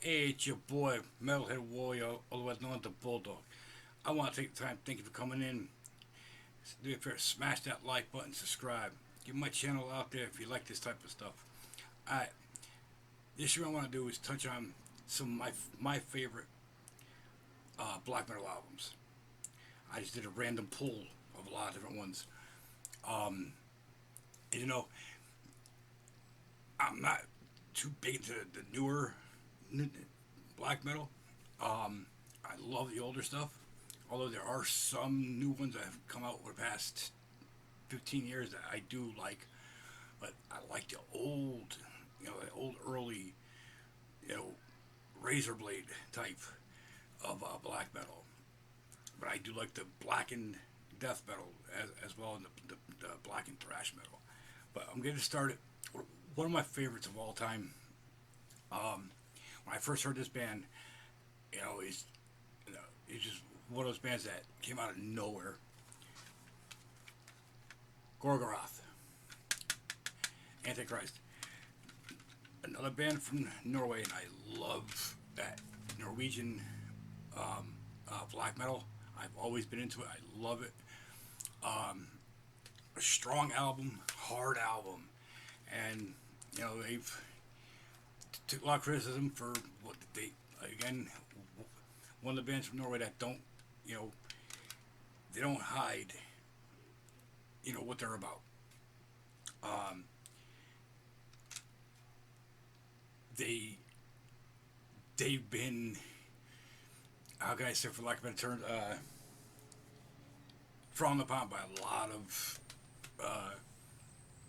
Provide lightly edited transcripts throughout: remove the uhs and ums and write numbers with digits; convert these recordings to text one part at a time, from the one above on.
Hey, it's your boy, Metalhead Warrior, otherwise known as the Bulldog. I want to take the time to thank you for coming in. Do me a favor, smash that like button, subscribe. Get my channel out there if you like this type of stuff. Alright, this year I want to do is touch on some of my favorite black metal albums. I just did a random poll of a lot of different ones. Um, and, I'm not too big into the newer black metal. I love the older stuff, although there are some new ones that have come out over the past 15 years that I do like. But I like the old, the old early, you know, razor blade type of black metal. But I do like the blackened death metal as well, and the blackened thrash metal. But I'm getting started. One of my favorites of all time. When I first heard this band, is it's just one of those bands that came out of nowhere. Gorgoroth, Antichrist, another band from Norway, and I love that Norwegian black metal. I've always been into it. I love it. A strong album, hard album, and they've took a lot of criticism for what they again one of the bands from Norway that don't you know they don't hide what they're about. Um, they they've been, how can I say, for lack of a better term, frowned upon by a lot of uh,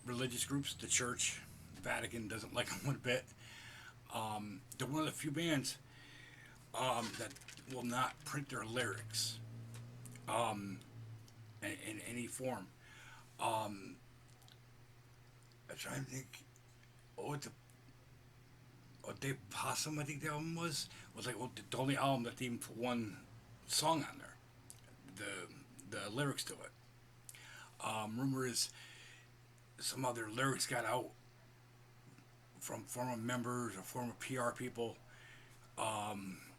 religious groups. The church, Vatican doesn't like them one bit. They're one of the few bands that will not print their lyrics in any form. Um, I'm trying to think. Oh, the De Possum, I think the album was like the only album that they even put one song on there. The lyrics to it. Rumor is some other lyrics got out from former members or former PR people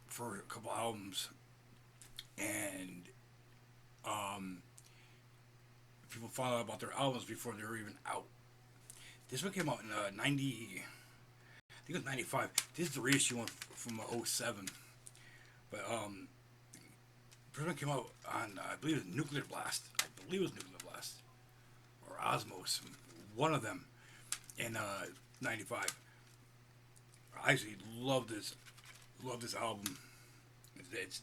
for a couple albums, and um, people found out about their albums before they were even out. This one came out in 90, I think it was 95. This is the reissue one from '07. But first one came out on, I believe it was Nuclear Blast. I believe it was Nuclear Blast. Or Osmos. One of them in 95. I actually love this album. It's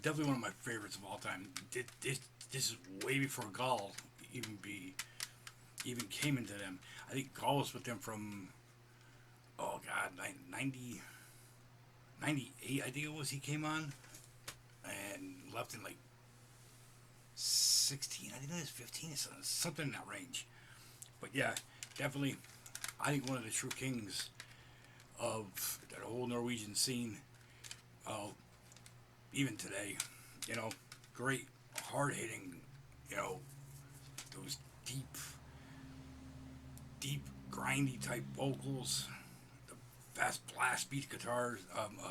definitely one of my favorites of all time. This is way before Gall even came into them. I think Gall was with them from, oh god, 90, 98, I think it was, he came on and left in like 16. I think it was 15 or something in that range. But yeah, definitely, I think one of the true kings of that whole Norwegian scene, uh, even today. You know, great, hard hitting, those deep, grindy type vocals, the fast blast beat guitars,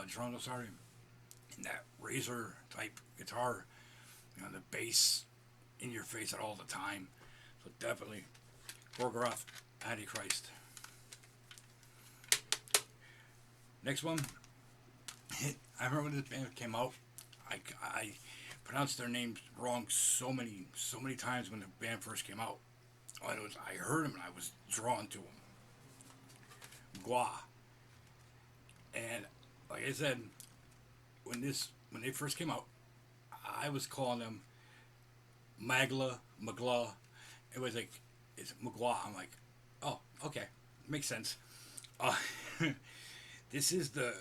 drums, sorry, and that razor type guitar, the bass in your face at all the time. So definitely, Gorgoroth, Antichrist. Next one, I remember when this band came out. I pronounced their names wrong so many times when the band first came out. I heard them and I was drawn to them. Gua. And like I said, when they first came out, I was calling them Magla. It was like, it's Magua. I'm like, oh, okay, makes sense. Uh, this is the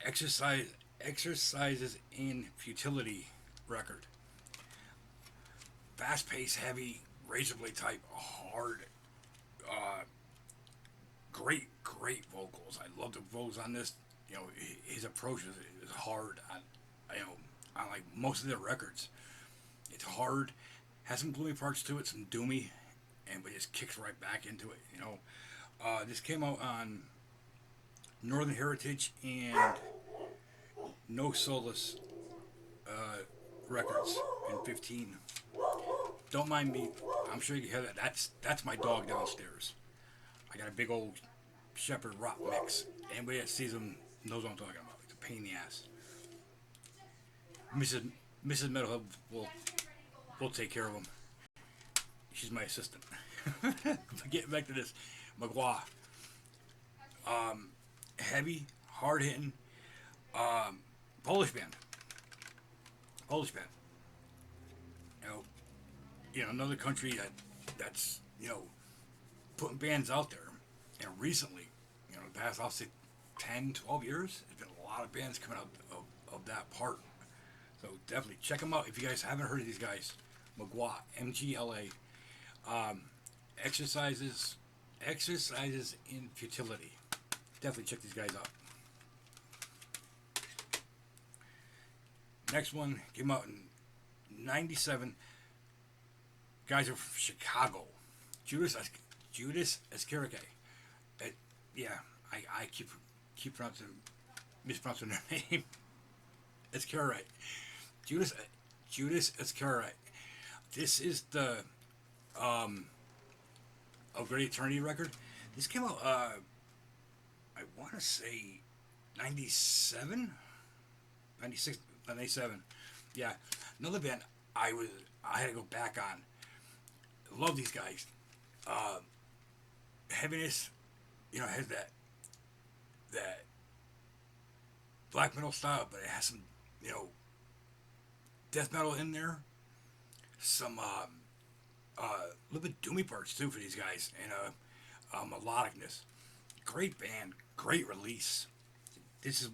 exercises in futility record. Fast paced, heavy, razor blade type, hard, uh, great vocals. I love the vocals on this. His approach is hard on, on like most of their records. It's hard, has some gloomy parts to it, some doomy, and but just kicks right back into it. This came out on Northern Heritage and No Solace uh, Records in 15. Don't mind me. I'm sure you can hear that. That's my dog downstairs. I got a big old Shepherd Rock mix. Anybody that sees him knows what I'm talking about. It's a pain in the ass. Mrs. Mrs. Metalhead will take care of him. She's my assistant. Getting back to this, Magua. Heavy, hard hitting, Polish band. Polish band. You know, another country that's putting bands out there. And recently, the past I'll say 10, 12 years, there's been a lot of bands coming out of that part. So definitely check them out if you guys haven't heard of these guys. Magua, MGLA. Exercises in Futility. Definitely check these guys out. Next one came out in '97. Guys are from Chicago. Judas Iscariot. Yeah, I keep mispronouncing their name. Iscariot. Judas Iscariot. This is the A Great Eternity record. This came out I want to say 97, 96, 97. Yeah, another band I had to go back on. Love these guys. Heaviness, has that black metal style, but it has some death metal in there. Some little bit doomy parts too for these guys, and melodicness. Great band, great release. This is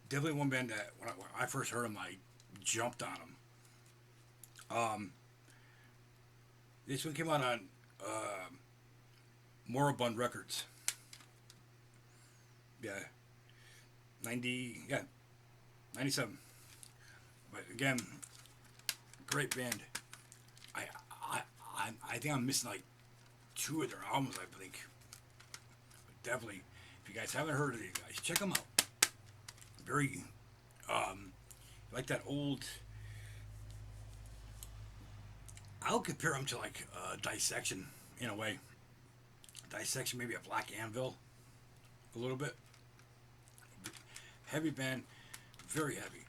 definitely one band that when I first heard them, I jumped on them. This one came out on Moribund Records. Yeah, 97. But again, great band. I think I'm missing like 2 of their albums, I think. But definitely, if you guys haven't heard of these guys, check them out. Very, like that old. I'll compare them to like Dissection in a way. Dissection, maybe a Black Anvil, a little bit. Heavy band, very heavy.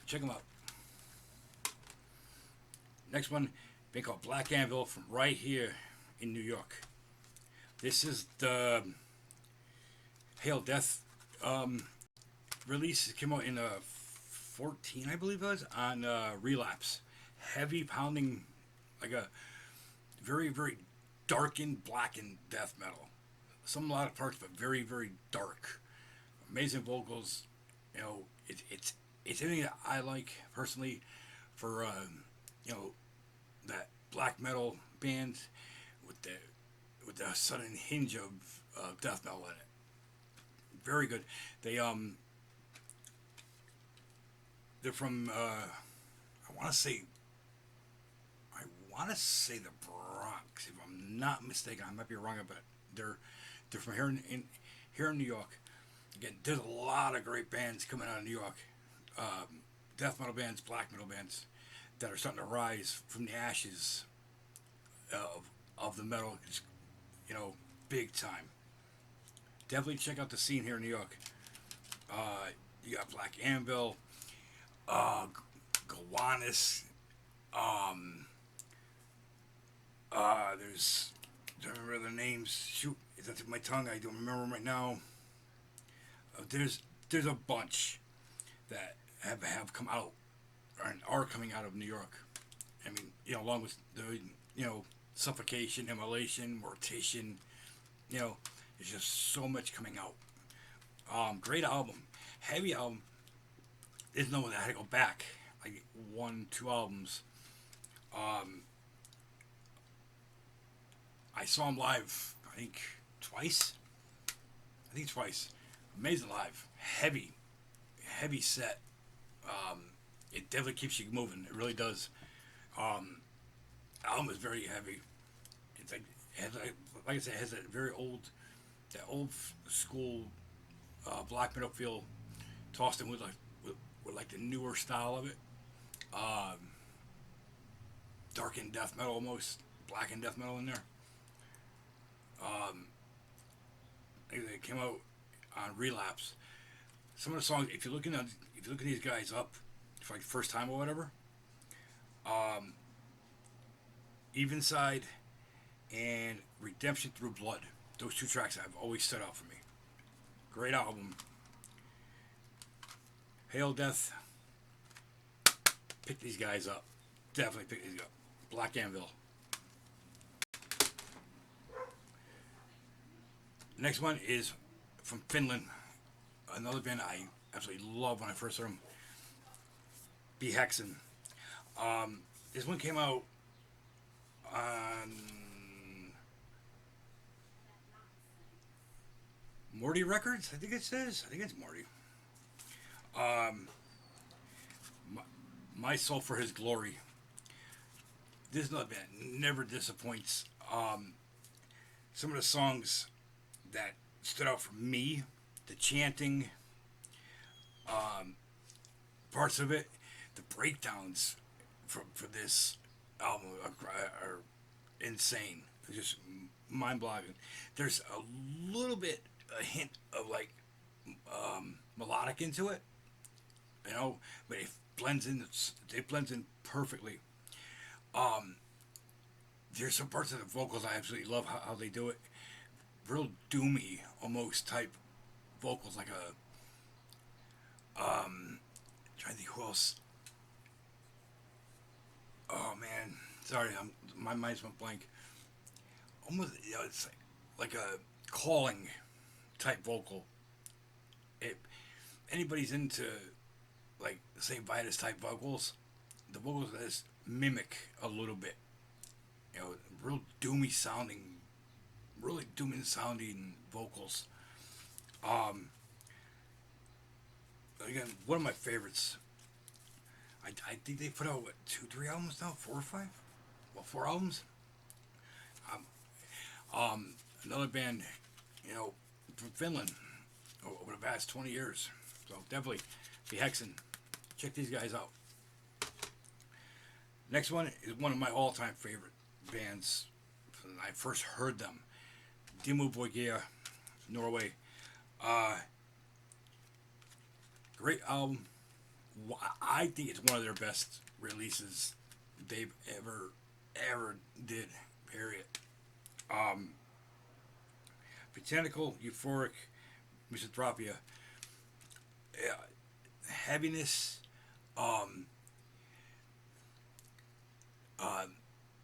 Check them out. Next one, they called Black Anvil from right here in New York. This is the Hail Death release. It came out in 14, I believe it was, on Relapse. Heavy pounding, like a very, very darkened, blackened death metal. A lot of parts, but very, very dark. Amazing vocals. It's anything that I like personally for that black metal band with the sudden hinge of death metal in it. Very good. They're from I want to say the Bronx, if I'm not mistaken. I might be wrong about it. They're from here in New York. Again, there's a lot of great bands coming out of New York. Death metal bands, black metal bands that are starting to rise from the ashes of the metal, big time. Definitely check out the scene here in New York. You got Black Anvil, Gowanus. Don't remember their names. Shoot, it's at my tongue. I don't remember them right now. There's a bunch that have come out and are coming out of New York. I mean, along with the Suffocation, Immolation, Mortician. There's just so much coming out. Great album, heavy album. There's no way I had to go back like 1-2 albums. I saw him live, I think twice. Amazing live. Heavy set. It definitely keeps you moving. It really does. Album is very heavy. It's like I said, it has that very old school black metal feel, tossed in with with like the newer style of it. Um, Dark and death metal almost, black and death metal in there. Um, they came out on Relapse. Some of the songs, if you look at these guys up for like the first time or whatever, um, Evenside and Redemption Through Blood. Those two tracks have always stood out for me. Great album. Hail Death. Pick these guys up. Definitely pick these up. Black Anvil. Next one is from Finland. Another band I absolutely loved when I first heard them. Be Hexen. This one came out on Morty Records, I think it says. I think it's Morty. Um, My Soul for His Glory. This is another band. Never disappoints. Some of the songs that stood out for me, the chanting, parts of it, the breakdowns for this album are insane. It's just mind-boggling. There's a little bit, a hint of like melodic into it, you know, but it blends in. It blends in perfectly. There's some parts of the vocals I absolutely love how they do it. Real doomy almost type vocals, like a trying to think who else. Oh man, sorry, my mind's went blank. Almost, you know, it's like a calling type vocal. If anybody's into like St. Vitus type vocals, the vocals of this mimic a little bit. You know, real doomy sounding, really doomy sounding vocals. Um, Again, one of my favorites. I think they put out what, 2, 3 albums now, 4 or 5. Well, 4 albums. Another band, you know, from Finland over the past 20 years. So definitely, the Hexen. Check these guys out. Next one is one of my all-time favorite bands. When I first heard them, Dimmu Borgir, Norway. Great album. I think it's one of their best releases they've ever did. Period. Botanical, Euphoric, Misanthropia. Yeah, heaviness.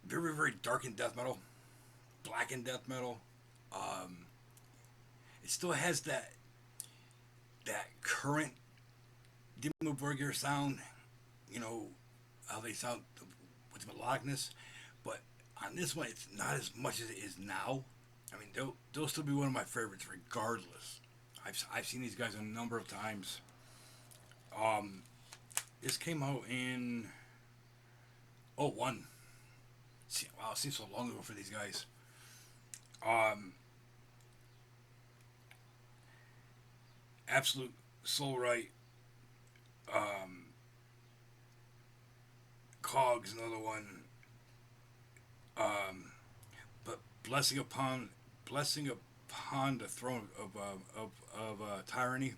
Very, very dark and death metal, black and death metal. It still has that current Dimmu Borgir sound, you know, how they sound with the melodicness, but on this one, it's not as much as it is now. I mean, they'll still be one of my favorites regardless. I've seen these guys a number of times. This came out in '01. Wow, it seems so long ago for these guys. Absolute Soul Right. Cogs, another one. But blessing upon the throne of tyranny.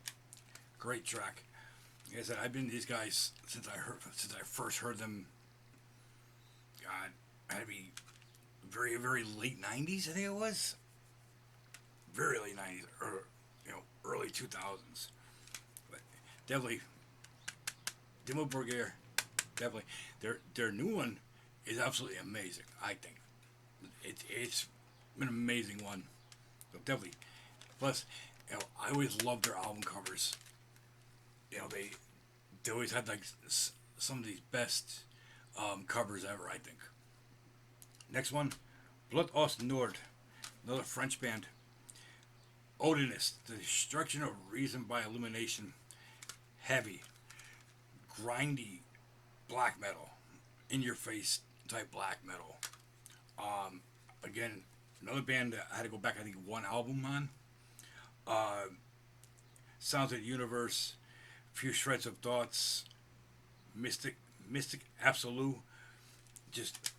Great track. Like I said, I've been these guys since I first heard them. God, I had to be very, very late '90s. I think it was very late '90s, or you know, early 2000s. But definitely, Dimmu Borgir, definitely. Their new one is absolutely amazing. I think it's an amazing one. So definitely. Plus, you know, I always loved their album covers. You know, they always had like some of these best covers ever, I think. Next one, Blood Ost Nord, another French band. Odinist, the destruction of reason by illumination. Heavy, grindy black metal, in your face type black metal. Again, another band that I had to go back, I think, one album on. Sounds of the Universe, Few Shreds of Thoughts, Mystic Absolute. Just,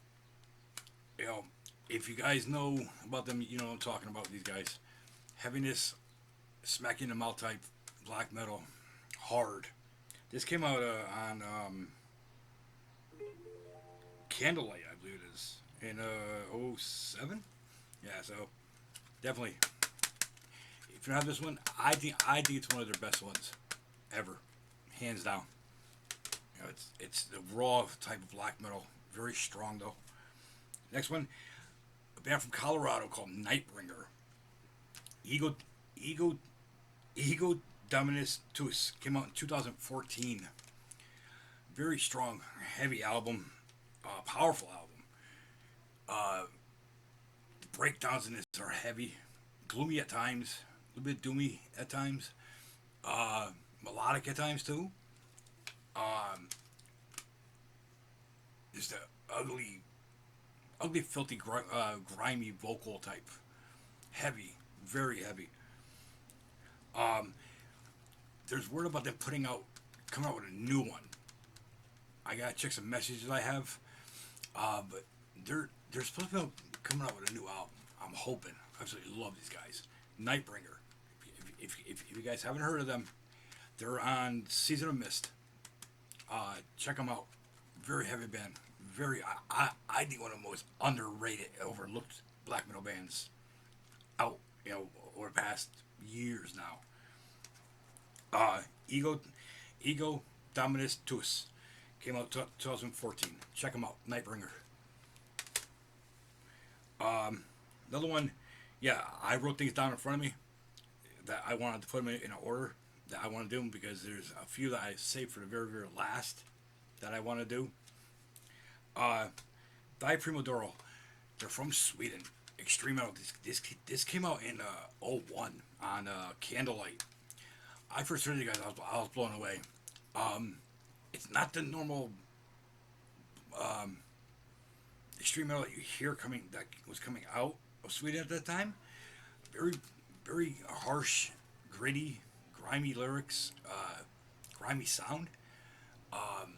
you know, if you guys know about them, you know what I'm talking about. These guys, heaviness, smack you in the mouth type, black metal, hard. This came out on Candlelight, I believe it is, in '07. Yeah, so definitely, if you don't have this one, I think it's one of their best ones ever, hands down. You know, it's the raw type of black metal, very strong though. Next one, a band from Colorado called Nightbringer. Ego Ego Ego Dominus Tuus came out in 2014. Very strong, heavy album, powerful album. Uh, the breakdowns in this are heavy, gloomy at times, a little bit doomy at times, uh, melodic at times too. Um, just a ugly, filthy, grimy vocal type, heavy, very heavy. Um, there's word about them coming out with a new one. I gotta check some messages I have, but they're supposed to be coming out with a new album. I'm hoping. I absolutely love these guys. Nightbringer. If you guys haven't heard of them, they're on Season of Mist. Check them out. Very heavy band. I think one of the most underrated, overlooked black metal bands out. You know, over the past years now. Ego Dominus Tuus came out 2014. Check them out. Nightbringer. Another one, yeah, I wrote things down in front of me that I wanted to put them in an order that I want to do them because there's a few that I saved for the very, very last that I want to do. Die Primodoro. They're from Sweden. Extreme metal. This came out in '01 on Candlelight. I first heard you guys, I was blown away. It's not the normal extreme metal that you hear that was coming out of Sweden at that time. Very, very harsh, gritty, grimy lyrics, grimy sound. Um,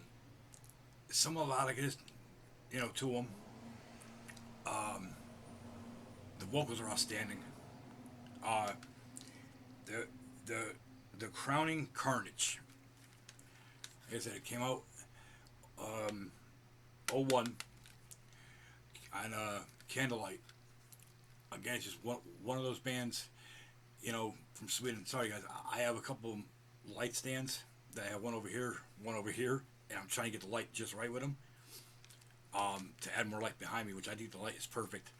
some melodic is, you know, to them. Um, the vocals are outstanding. Uh, the the the Crowning Carnage. Like I said, it came out um, '01 on Candlelight. Again, it's just one of those bands, you know, from Sweden. Sorry, guys, I have a couple light stands that I have one over here, and I'm trying to get the light just right with them to add more light behind me, which I think the light is perfect.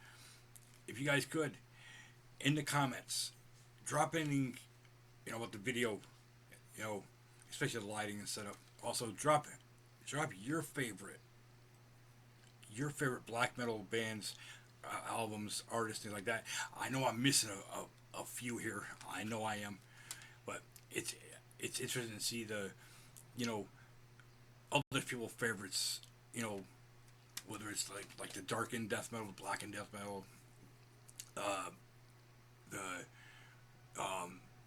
If you guys could, in the comments, drop any, you know, what the video, you know, especially the lighting and setup. Also, drop your favorite black metal bands, albums, artists, things like that. I know I'm missing a few here. I know I am, but it's interesting to see the, you know, other people's favorites. You know, whether it's like the darkened death metal, the blackened death metal, the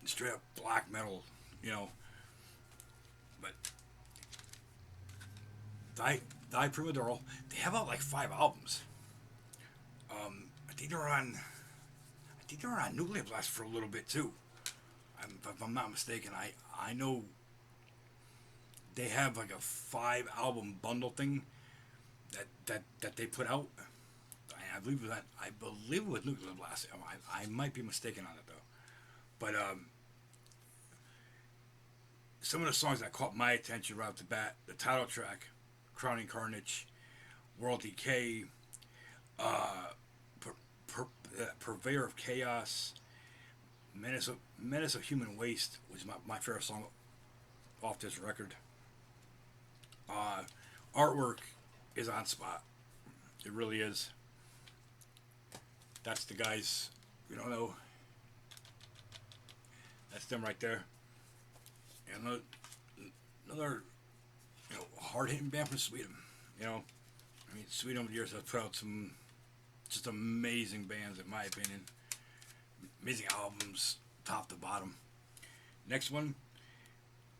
straight up black metal. You know, but Die Primodoro, they have out like 5 albums. I think they were on Nuclear Blast for a little bit too. If I'm not mistaken, I know they have like a 5 album bundle thing that they put out. I believe it was Nuclear Blast. I might be mistaken on it though, but some of the songs that caught my attention right off the bat, the title track, Crowning Carnage, World Decay, Purveyor of Chaos, Menace of Human Waste was my favorite song off this record. Artwork is on spot. It really is. That's the guys, you don't know. That's them right there. And another, you know, hard-hitting band from Sweden. You know, I mean, Sweden over the years has put out some just amazing bands, in my opinion. Amazing albums, top to bottom. Next one,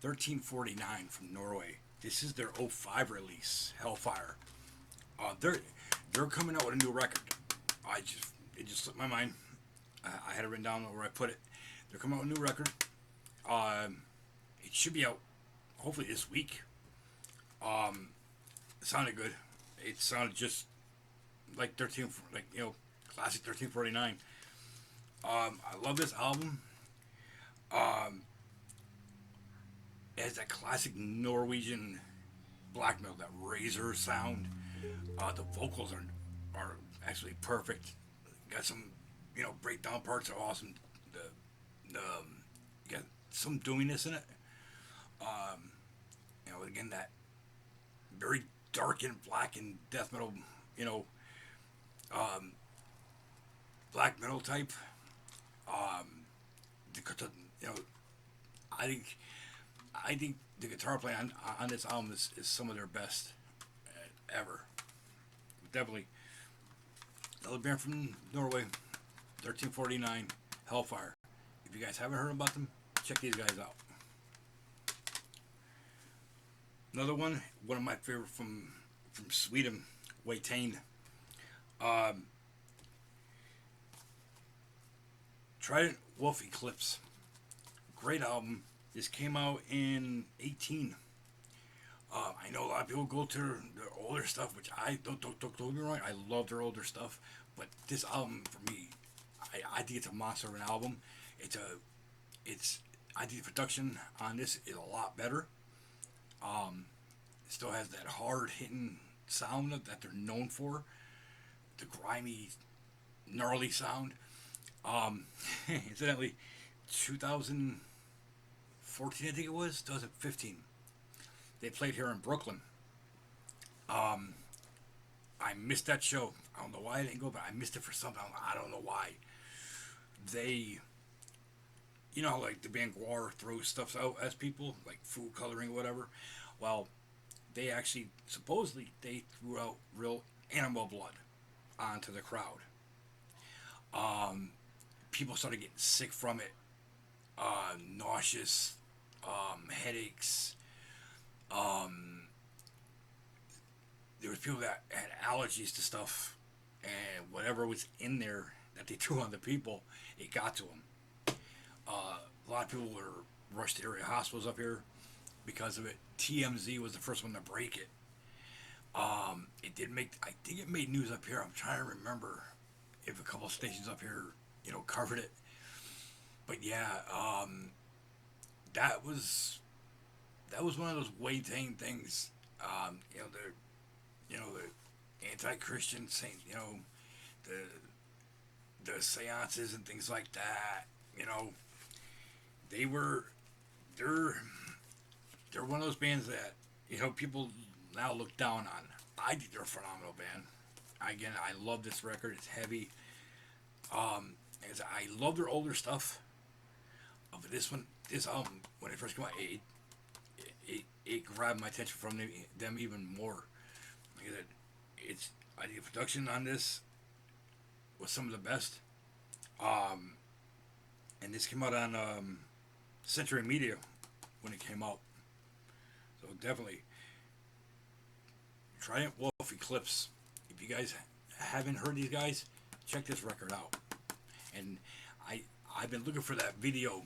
1349 from Norway. This is their '05 release, Hellfire. They're coming out with a new record. It just slipped my mind. I had it written down where I put it. They're coming out with a new record. It should be out hopefully this week. It sounded good. It sounded just like classic 1349. I love this album. It has that classic Norwegian black metal, that razor sound. The vocals are actually perfect. Got some, breakdown parts are awesome. You got some doominess in it. Again, that very dark and black and death metal, black metal type. The, I think the guitar playing on this album is some of their best ever. Definitely. Another band from Norway, 1349, Hellfire. If you guys haven't heard about them, check these guys out. Another one of my favorite from Sweden, Waitain. Trident Wolf Eclipse. Great album. This came out in 18. I know a lot of people go to their older stuff, which I don't get me wrong. I love their older stuff, but this album for me, I think it's a monster of an album. I think the production on this is a lot better. It still has that hard hitting sound that they're known for, the grimy, gnarly sound. Incidentally, 2014, I think it was 2015. They played here in Brooklyn. I missed that show. I don't know why I didn't go, but I missed it for something. I don't know why. They, like the band Guar throws stuff out as people, like food coloring or whatever. Well, they actually, supposedly, they threw out real animal blood onto the crowd. People started getting sick from it. Nauseous, headaches. There was people that had allergies to stuff, and whatever was in there that they threw on the people, it got to them. A lot of people were rushed to area hospitals up here because of it. TMZ was the first one to break it. It did make, I think it made news up here. I'm trying to remember if a couple stations up here, covered it. But yeah, that was one of those Waitain things. The anti-Christian saint, the seances and things like that. They're one of those bands that people now look down on. I think they're a phenomenal band. Again, I love this record. It's heavy. I love their older stuff. But this album, when it first came out, it grabbed my attention from them even more. Like I said, I think the production on this was some of the best. And this came out on Century Media when it came out. So definitely, Trident Wolf Eclipse. If you guys haven't heard these guys, check this record out. And I've been looking for that video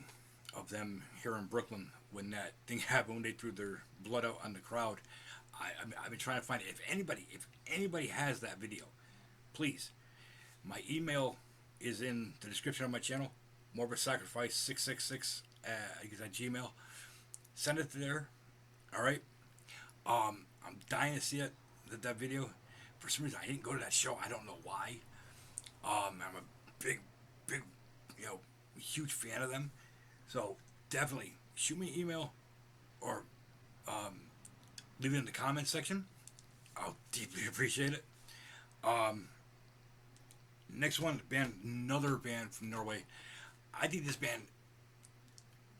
of them here in Brooklyn when that thing happened, when they threw their blood out on the crowd. I've been trying to find it. If anybody has that video, please. My email is in the description of my channel, morbidsacrifice666 at Gmail. Send it to there. All right. I'm dying to see it, that video. For some reason, I didn't go to that show. I don't know why. I'm a big, huge fan of them. So definitely shoot me an email or leave it in the comments section. I'll deeply appreciate it. Next one, another band from Norway. I think this band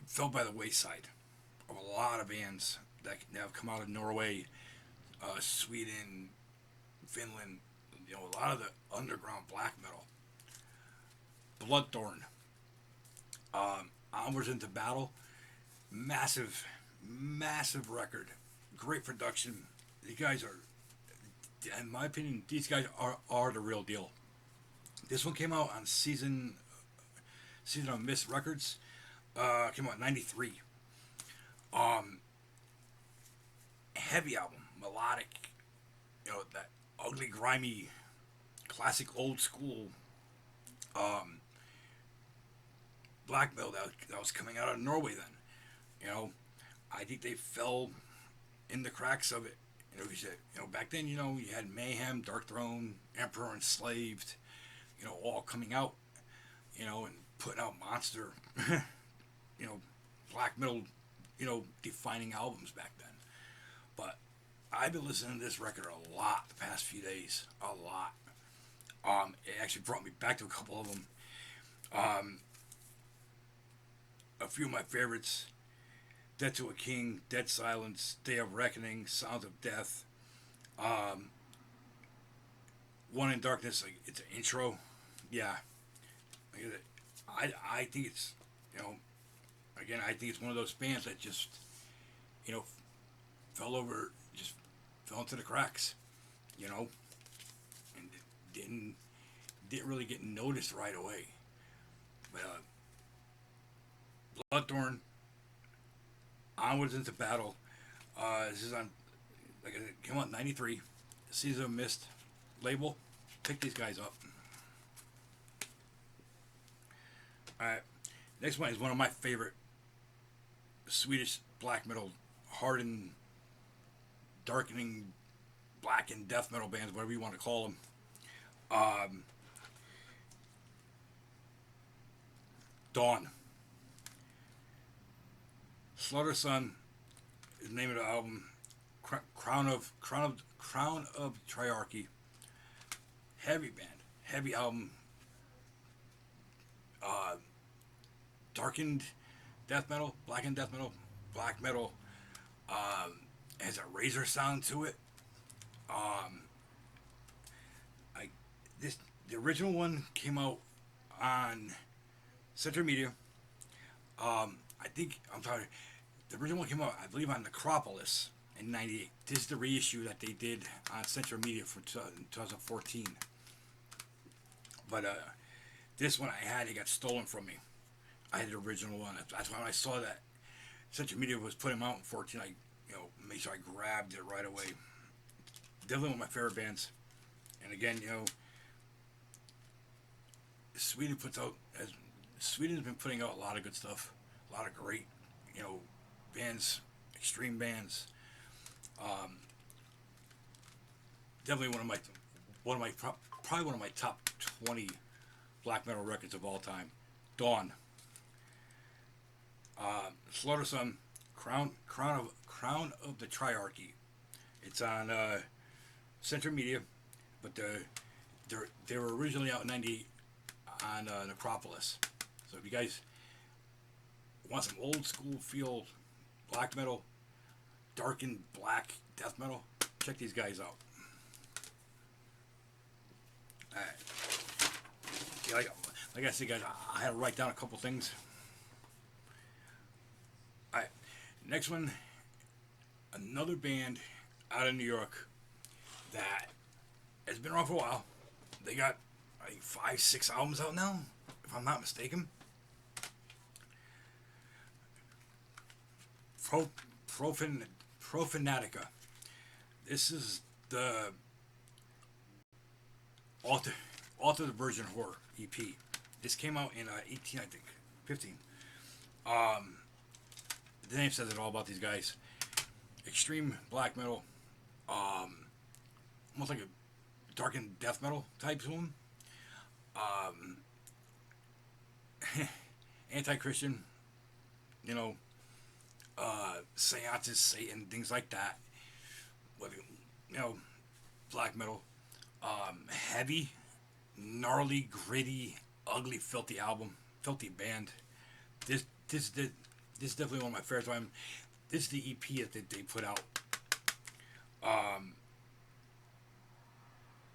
fell by the wayside of a lot of bands that have come out of Norway, Sweden, Finland. A lot of the underground black metal. Bloodthorn. Onwards into Battle. Massive massive record, great production. These guys are, in my opinion, these guys are the real deal. This one came out on season of Miss Records. Came out in '93. Um, Heavy album, melodic. That ugly, grimy, classic, old school um, black metal that was coming out of Norway then. You know, I think they fell in the cracks of it. Back then, you had Mayhem, Dark Throne, Emperor Enslaved, all coming out, and putting out monster, you know, black metal, defining albums back then. But I've been listening to this record a lot the past few days, a lot. It actually brought me back to a couple of them. Um, a few of my favorites: Dead to a King, Dead Silence, Day of Reckoning, Sounds of Death. Um, One in Darkness, like, it's an intro. Yeah, I think it's, again, I think it's one of those bands that just, you know fell over, just fell into the cracks, you know, and didn't really get noticed right away. But Bloodthorn, Onwards into Battle. This is on, like I said, came out in '93. Season of Mist label. Pick these guys up. Alright. Next one is one of my favorite Swedish black metal, hardened, darkening, black and death metal bands, whatever you want to call them. Dawn. Slaughter Sun is the name of the album. Crown of Triarchy. Heavy band, heavy album. Darkened death metal, blackened death metal, black metal. Has a razor sound to it. I this The original one came out on Central Media. I'm sorry. The original one came out, I believe, on Necropolis in '98. This is the reissue that they did on Central Media for 2014. But this one I had, it got stolen from me. I had the original one. That's why when I saw that Central Media was putting them out in 14, I made sure I grabbed it right away. Definitely one of my favorite bands. And again, Sweden Sweden's been putting out a lot of good stuff, a lot of great, bands, extreme bands. Definitely probably one of my top 20 black metal records of all time. Dawn. Slaughter Sun, Crown of the Triarchy. It's on Central Media, but they were originally out in '98 on Necropolis. So if you guys want some old school feel black metal, darkened black death metal, check these guys out. Alright. Yeah, like I said, guys, I had to write down a couple things. Alright. Next one, another band out of New York that has been around for a while. They got, I think, 5-6 albums out now, if I'm not mistaken. Profanatica. This is the Alter the Virgin Horror EP. This came out in 18, I think, 15. The name says it all about these guys. Extreme black metal, almost like a darkened death metal type to them. Anti-Christian, seances, Satan, things like that. Black metal, heavy, gnarly, gritty, ugly, filthy album, filthy band. This is definitely one of my favorites. This is the EP that they put out.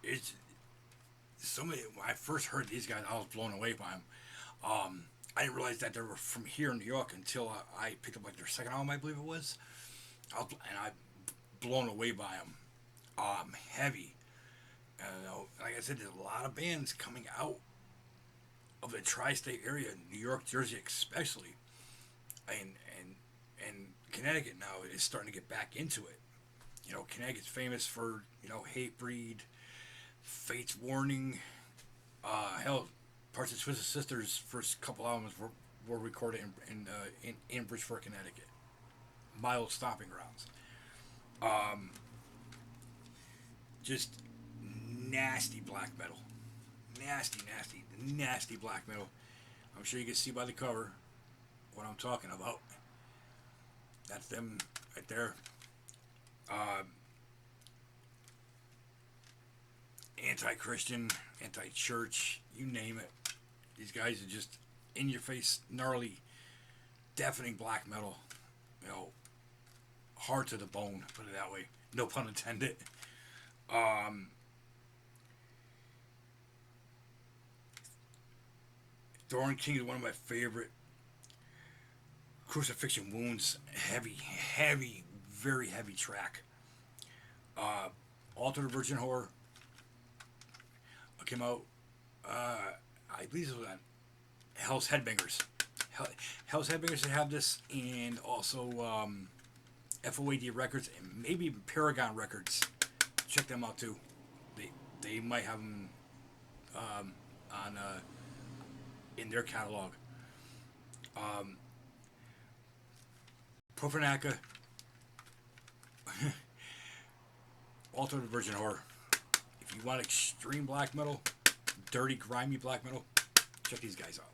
It's somebody. When I first heard these guys, I was blown away by them. I didn't realize that they were from here in New York until I picked up like their second album, I believe it was. And I blown away by them. Heavy. Like I said, there's a lot of bands coming out of the tri-state area, New York, Jersey, especially, and and Connecticut now is starting to get back into it. Connecticut's famous for Hatebreed, Fate's Warning. Hell, parts of Twisted Sister's first couple albums were recorded in Bridgeport, Connecticut. Mild stomping grounds. Just nasty black metal. Nasty, nasty, nasty black metal. I'm sure you can see by the cover what I'm talking about. That's them right there. Anti-Christian, anti-church, you name it. These guys are just in your face, gnarly, deafening black metal. Hard to the bone, put it that way. No pun intended. Thorn King is one of my favorite. Crucifixion Wounds, heavy, very heavy track. Altar the Virgin Horror came out, I believe it was on Hell's Headbangers. Hell's Headbangers have this, and also FOAD Records, and maybe even Paragon Records. Check them out too. They might have them on in their catalog. Profanaca, Altar of the Virgin Horror. If you want extreme black metal, dirty, grimy black metal, check these guys out.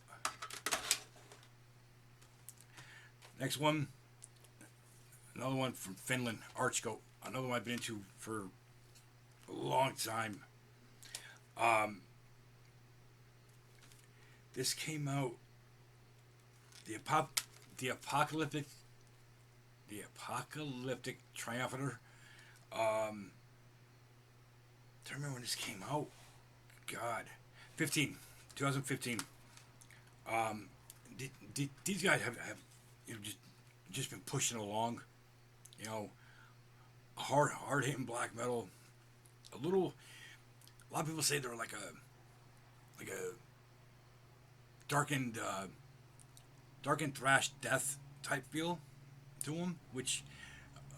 Next one, another one from Finland, Archgoat. Another one I've been into for a long time. This came out, the Apocalyptic Triumphator. I don't remember when this came out. God, 2015. These guys have just been pushing along. Hard hitting black metal. A lot of people say they're like a darkened thrash death type feel to them, which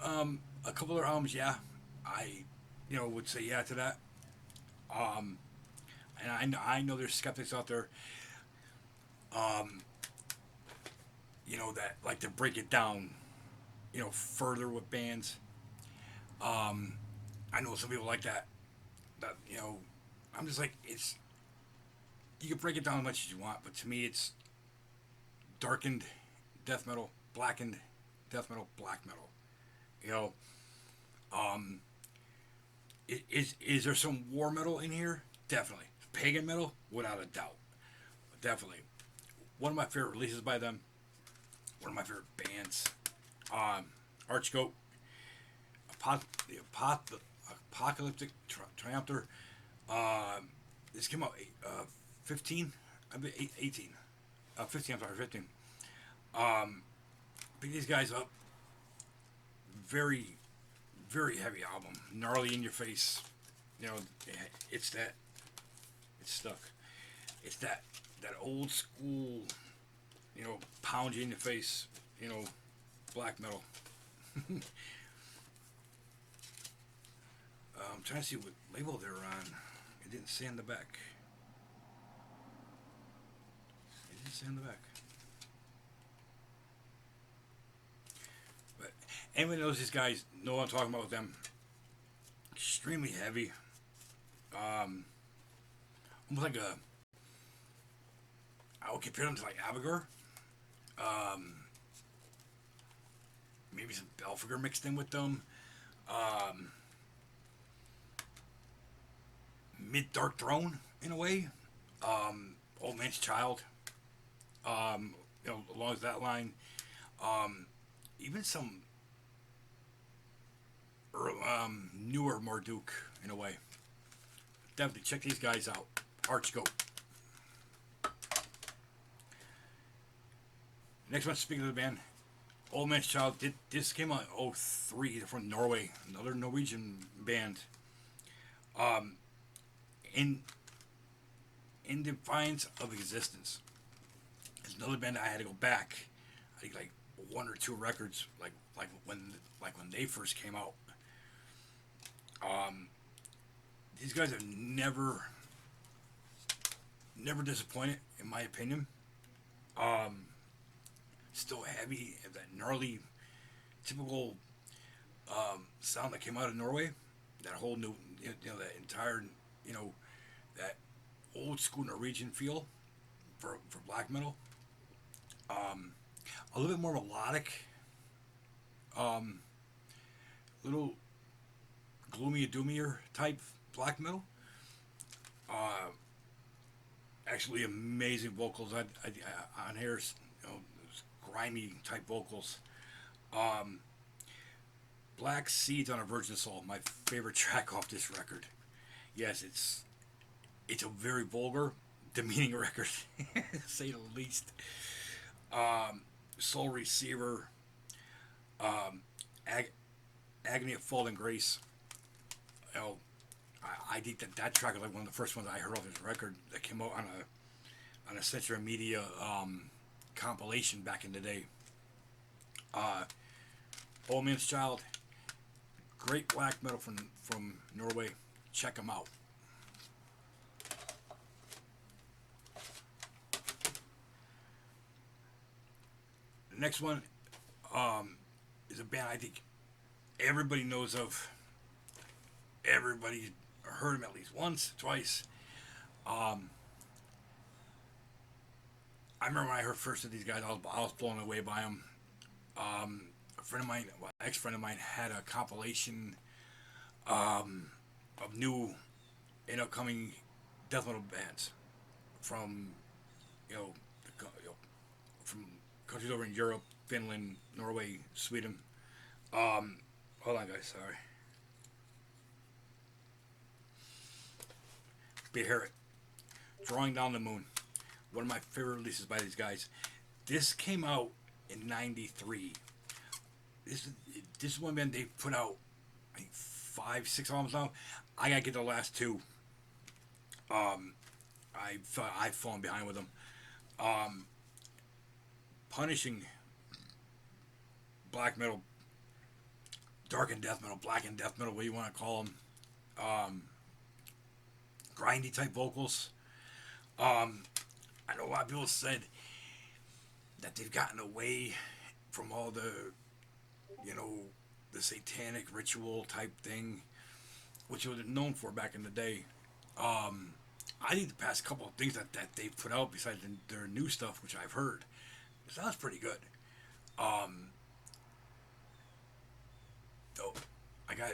a couple of their albums, yeah, I would say yeah to that. And I know there's skeptics out there, that like to break it down, further with bands. I know some people like that. I'm just like, you can break it down as much as you want, but to me it's darkened death metal, blackened death metal, black metal. Is there some war metal in here? Definitely. Pagan metal? Without a doubt. Definitely. One of my favorite releases by them. One of my favorite bands. Archgoat. The Apocalyptic Triumphator. This came out 15. I mean 18. 15. I'm sorry, 15. Pick these guys up. Very, very heavy album. Gnarly in your face. It's stuck. It's that old school, pound you in the face, black metal. I'm trying to see what label they're on. It didn't say on the back. But anyone knows these guys know what I'm talking about with them. Extremely heavy. Almost like I would compare them to like Abigor. Maybe some Belfagor mixed in with them. Mid Dark Throne in a way. Old Man's Child. Along that line. Even some newer Marduk in a way. Definitely check these guys out. Archgoat. Next one, speaking of the band, Old Man's Child. This came out in '03 from Norway, another Norwegian band. Um, in in defiance of existence. It's another band I had to go back. I think like one or two records, like when they first came out. Um, these guys have never disappointed, in my opinion. Um, Still heavy, that gnarly, typical sound that came out of Norway. That whole new, that entire, you know, that old school Norwegian feel for black metal. Um, a little bit more melodic, um, little gloomy, doomier type black metal. Uh, Actually, amazing vocals on here. Grimy type vocals. Um, Black Seeds on a Virgin Soul, my favorite track off this record. Yes, it's a very vulgar, demeaning record, to say the least. Um, Soul Receiver, um, Ag- Agony of Fallen Grace. You know, I think that track was like one of the first ones I heard off this record that came out on a Century Media compilation back in the day. Uh, Old Man's Child, great black metal from Norway. Check them out. The next one is a band I think everybody knows of. Everybody heard them at least once, twice. Um, I remember when I heard first of these guys, I was blown away by them. A friend of mine, well, ex friend of mine, had a compilation um, of new and upcoming death metal bands from you know, from countries over in Europe, Finland, Norway, Sweden. Um, Hold on, guys. Sorry. Bear It. Drawing Down the Moon. One of my favorite releases by these guys. This came out in '93. This this is one band they put out, I think, 5, 6 albums now. I gotta get the last two. Um, I've fallen behind with them. Um, Punishing black metal, dark and death metal, black and death metal, what you want to call them. Um, Grindy type vocals. Um, I know a lot of people said that they've gotten away from all you know, the satanic ritual type thing, which was known for back in the day. Um, I think the past couple of things that they've put out, besides their new stuff, which I've heard, sounds pretty good. Um, though, I got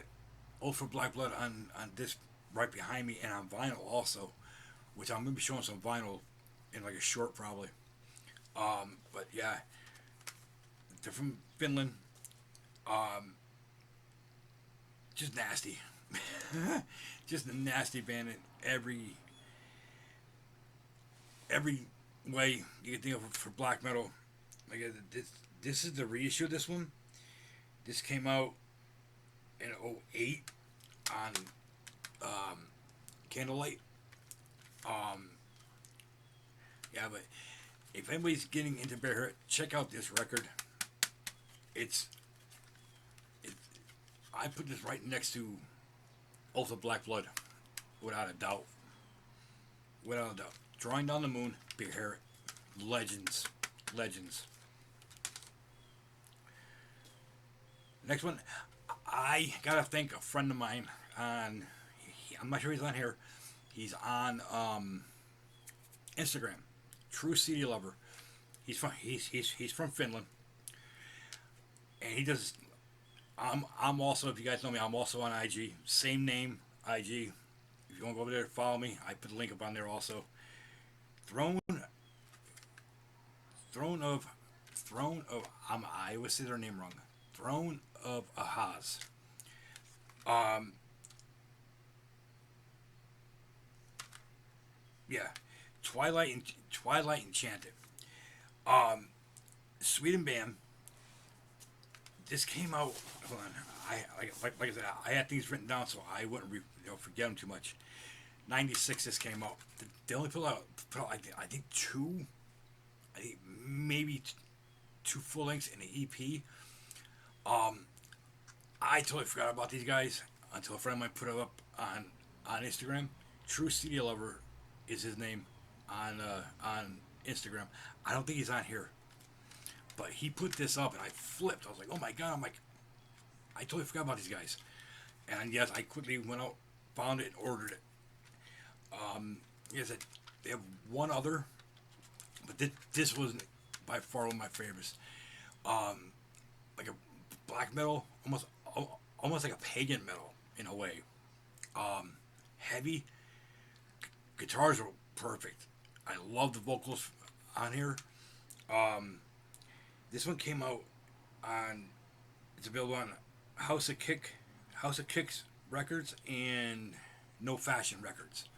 Oath for Black Blood on this right behind me, and on vinyl also, which I'm gonna be showing some vinyl in like a short probably. But yeah, they're from Finland. Um, just nasty, just a nasty band in every way you can think of for black metal. Like this is the reissue of this one. This came out in '08 on Candlelight. Um, yeah, but if anybody's getting into Bear Hurt, check out this record. It's it, I put this right next to Oath of Black Blood, without a doubt. Without a doubt. Drawing Down the Moon, Bear Hurt, legends, legends. Next one, I gotta thank a friend of mine on. I'm not sure he's on here. He's on Instagram. True CD Lover. He's from Finland, and he does. I'm also, if you guys know me, I'm also on IG. Same name, IG. If you want to go over there, follow me. I put the link up on there also. Throne, Throne of, Throne of. I always say their name wrong. Throne of Ahaz. Um, yeah, Twilight Enchanted. Um, Sweden band. This came out. Hold on. Like I said, I had things written down so I wouldn't forget them too much. 96. This came out. They only put out I think two. I think maybe two full lengths in an EP. Um, I totally forgot about these guys until a friend of mine put it up on Instagram. True CD Lover is his name on Instagram. I don't think he's on here, but he put this up and I flipped. I was like, oh my god! I'm like, I totally forgot about these guys. And yes, I quickly went out, found it, and ordered it. Yes, they have one other, but this was by far one of my favorites. Um, like a black metal, almost like a pagan metal in a way. Um, Heavy guitars are perfect. I love the vocals on here. Um, this one came out on. It's available on House of Kicks Records and No Fashion Records.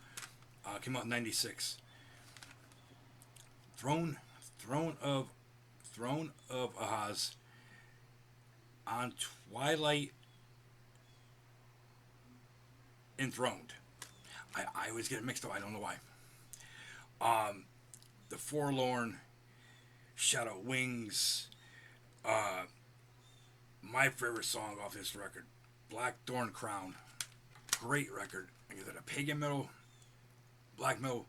Came out in '96. Throne, Throne of, Throne of Ahaz on Twilight Enthroned. I always get it mixed up. I don't know why. Um, the Forlorn, Shadow Wings. Uh, my favorite song off this record, Blackthorn Crown. Great record. Like I said, a pagan metal, black metal,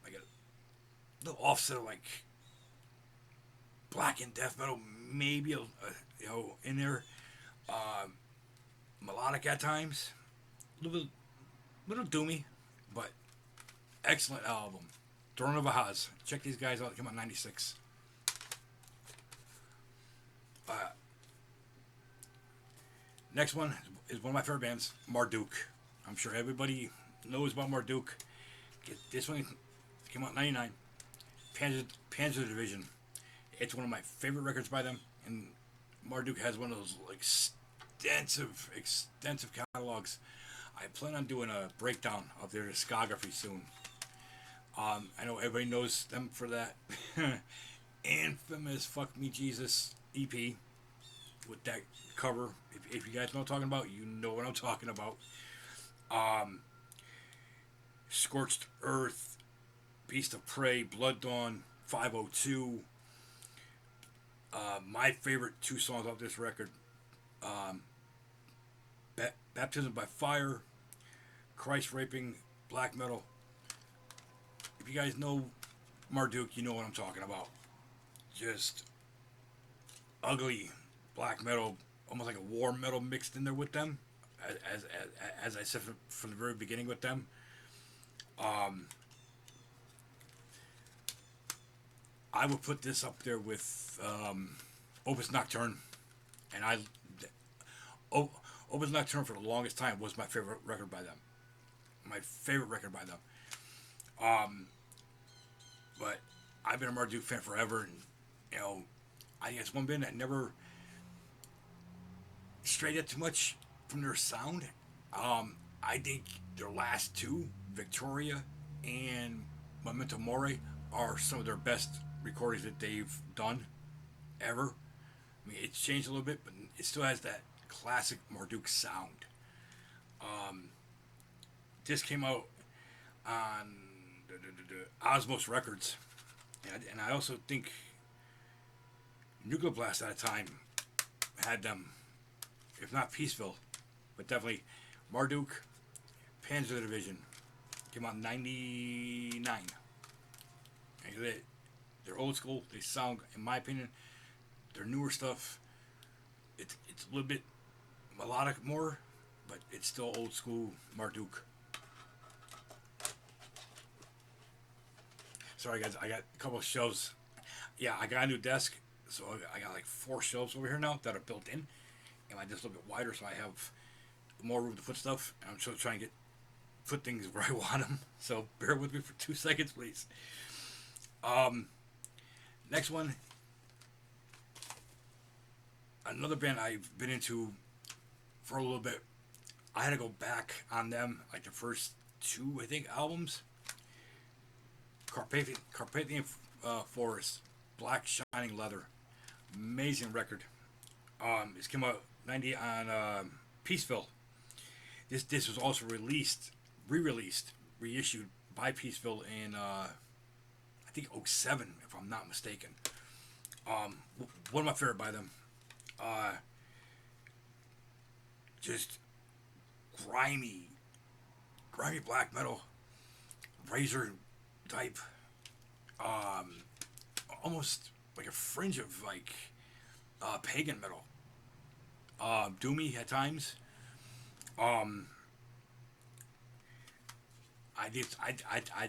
like a little offset of like black and death metal, maybe in there. Um, Melodic at times, little doomy, but excellent album. Throne of Ahaz. Check these guys out. They came out in '96. Uh, Next one is one of my favorite bands, Marduk. I'm sure everybody knows about Marduk. This one came out in '99. Panzer Division. It's one of my favorite records by them, and Marduk has one of those like extensive catalogs. I plan on doing a breakdown of their discography soon. I know everybody knows them for that infamous "Fuck Me Jesus" EP with that cover. If you guys know what I'm talking about, you know what I'm talking about. Um, Scorched Earth, Beast of Prey, Blood Dawn, 502. My favorite two songs off this record, um, Baptism by Fire, Christ Raping Black Metal. If you guys know Marduk, you know what I'm talking about. Just ugly black metal, almost like a war metal mixed in there with them. As I said from the very beginning with them. Um, I would put this up there with Opus Nocturne, and Opus Nocturne for the longest time was my favorite record by them. My favorite record by them. But I've been a Marduk fan forever, and I think it's one band that never strayed out too much from their sound. I think their last two, Victoria and Memento Mori, are some of their best recordings that they've done ever. I mean, it's changed a little bit, but it still has that classic Marduk sound. This came out on Osmos Records, and I also think Nuclear Blast at a time had them, if not Peaceville, but definitely Marduk, Panzer Division. Came out in '99. And they're old school. They sound, in my opinion, their newer stuff, it's a little bit melodic more, but it's still old school Marduk. Sorry guys, I got a couple of shelves. Yeah, I got a new desk, so I got like 4 shelves over here now that are built in, and I just a little bit wider, so I have more room to put stuff. And I'm still trying to put things where I want them. So bear with me for 2 seconds, please. Next one, another band I've been into for a little bit. I had to go back on them, like the first 2, I think, albums. Carpathian Forest, Black Shining Leather. Amazing record. It's come out 90 on Peaceville. This was also re-released, reissued by Peaceville in I think '07, if I'm not mistaken. One of my favorite by them. Uh, just grimy, grimy black metal, razor type, um, almost like a fringe of like pagan metal, doomy at times. Um, I think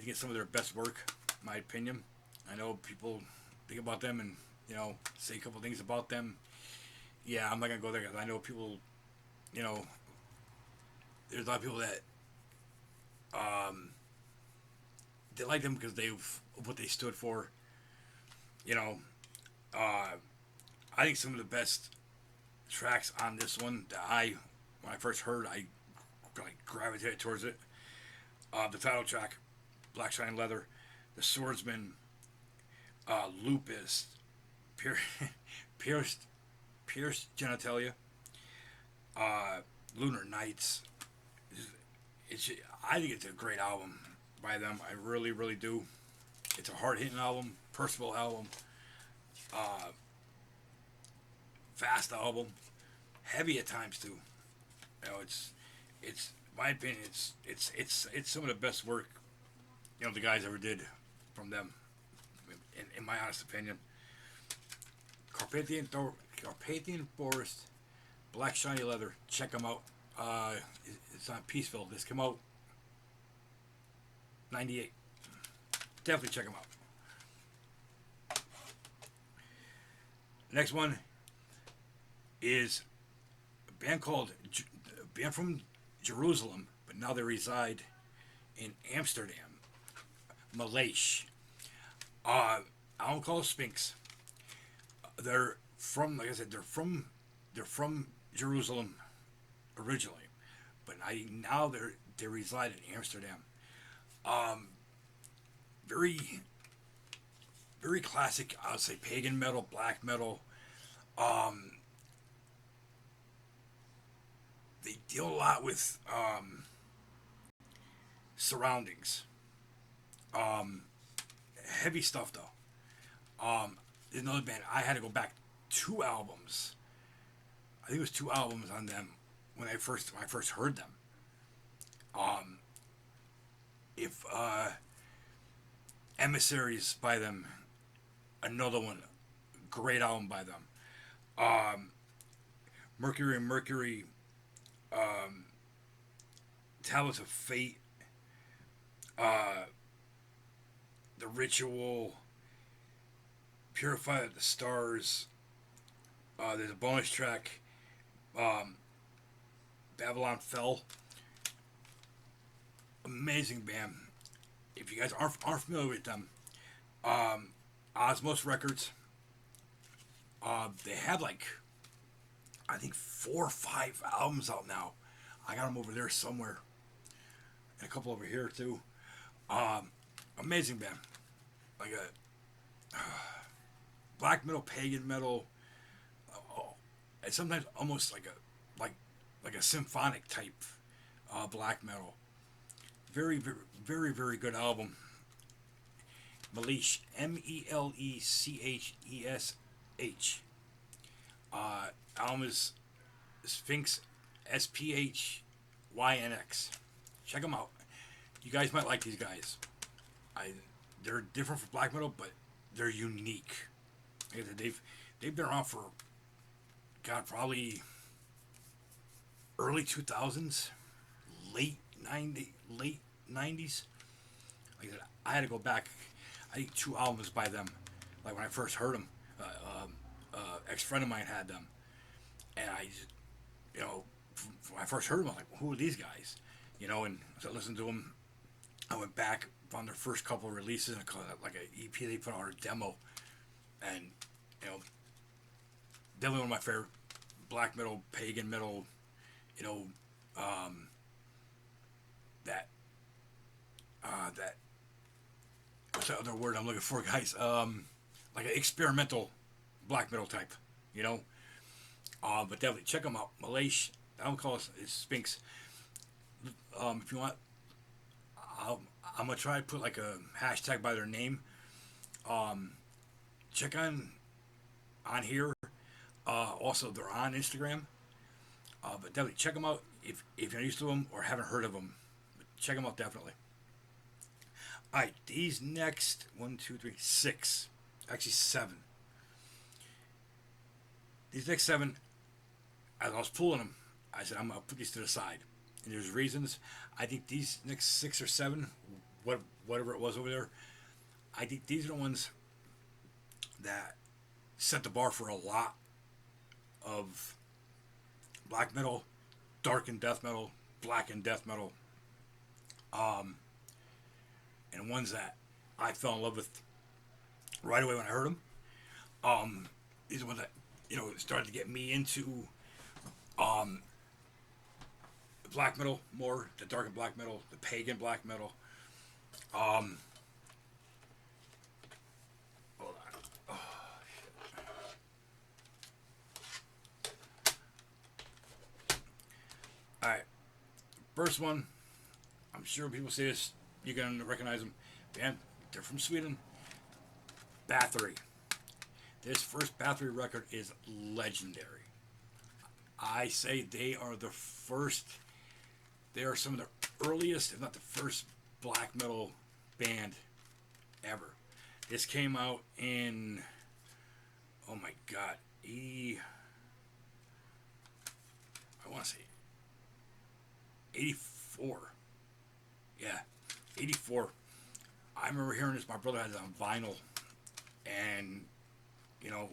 it's some of their best work, in my opinion. I know people think about them and say a couple things about them. Yeah, I'm not gonna go there because I know people. You know, there's a lot of people that um, they like them because they what they stood for. You know, uh, I think some of the best tracks on this one that when I first heard, I like gravitated towards it. The title track, Black Shine Leather, The Swordsman, Lupus, Pier- Pierced, Pierced Genitalia, uh, Lunar Nights. It's, I think it's a great album by them. I really, really do. It's a hard hitting album, personal album, uh, fast album, heavy at times too. It's my opinion. It's some of the best work the guys ever did from them, in my honest opinion. Carpathian Forest, Black Shiny Leather. Check them out. It's on Peaceville. This came out '98. Definitely check them out. Next one is a band from Jerusalem, but now they reside in Amsterdam. Malache. Album called Sphinx. They're from, like I said, they're from Jerusalem originally, but now they reside in Amsterdam. Um, very very classic. I would say pagan metal, black metal. Um, they deal a lot with surroundings. Um, Heavy stuff though. There's another band. I had to go back 2 albums. I think it was 2 albums on them when I first heard them. Um, if Emissaries by them, another one, great album by them. Um, Mercury and Mercury, um, Tablets of Fate, uh, The Ritual, Purify the Stars. There's a bonus track, um, Babylon Fell. Amazing band. If you guys aren't familiar with them, um, Osmos Records. They have like I think 4 or 5 albums out now. I got them over there somewhere, and a couple over here too. Um, Amazing band, like a black metal, pagan metal, and sometimes almost like a symphonic type black metal. Very very very very good album. Melechesh, Melechesh. Album is Sphinx, Sphnx. Check them out. You guys might like these guys. They're different from black metal, but they're unique. They've been around for God probably early 2000s, late 90s. Like I said, I had to go back. I think 2 albums by them. Like when I first heard them, ex friend of mine had them, and when I first heard them, I was like, "Who are these guys?" And so I listened to them. I went back, found their first couple of releases, and like an EP they put out, a demo, and you know, definitely one of my favorite black metal, pagan metal. You know, um, that that what's the other word I'm looking for, guys? Like an experimental black metal type, you know. But definitely check them out. Malaysia, I don't call it Sphinx. If you want, I'm gonna try to put like a hashtag by their name. Um, Check on here. Also, they're on Instagram. But definitely check them out if you're used to them or haven't heard of them. Check them out definitely. All right, these next 1, 2, 3, 6, actually 7. These next 7, as I was pulling them, I said I'm gonna put these to the side, and there's reasons. I think these next 6 or 7, whatever it was over there, I think these are the ones that set the bar for a lot of black metal, dark and death metal, black and death metal, and ones that I fell in love with right away when I heard them. These are ones that started to get me into the black metal more, the dark and black metal, the pagan black metal. Hold on. Oh, shit. All right, first one. I'm sure people say this. You're gonna recognize them. Man, they're from Sweden. Bathory. This first Bathory record is legendary. I say they are the first. They are some of the earliest, if not the first, black metal band ever. This came out in, oh my god, I want to say 84. Yeah, 84. I remember hearing this. My brother had it on vinyl, and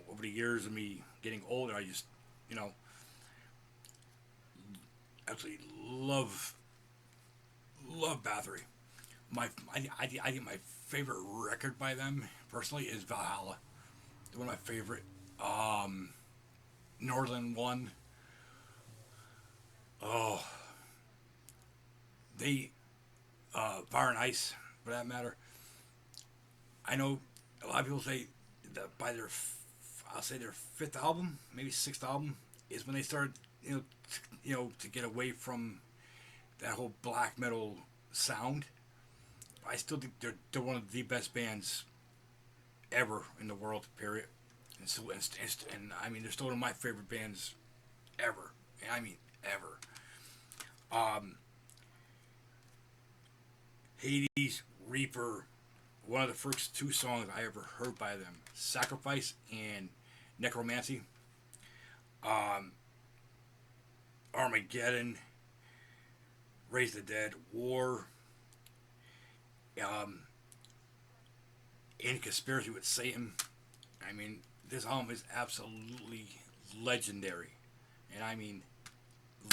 over the years of me getting older, I just, absolutely love Bathory. I think my favorite record by them personally is Valhalla. One of my favorite. Northern One. Oh, they Fire and Ice, for that matter. I know a lot of people say that by their, I'll say their 5th album, maybe 6th album, is when they started, to get away from that whole black metal sound. I still think they're one of the best bands ever in the world, period. And so, and I mean, they're still one of my favorite bands ever. And I mean, ever. Hades, Reaper, one of the first 2 songs I ever heard by them, Sacrifice and Necromancy. Armageddon, Raise the Dead, War, In Conspiracy with Satan. I mean, this album is absolutely legendary. And I mean,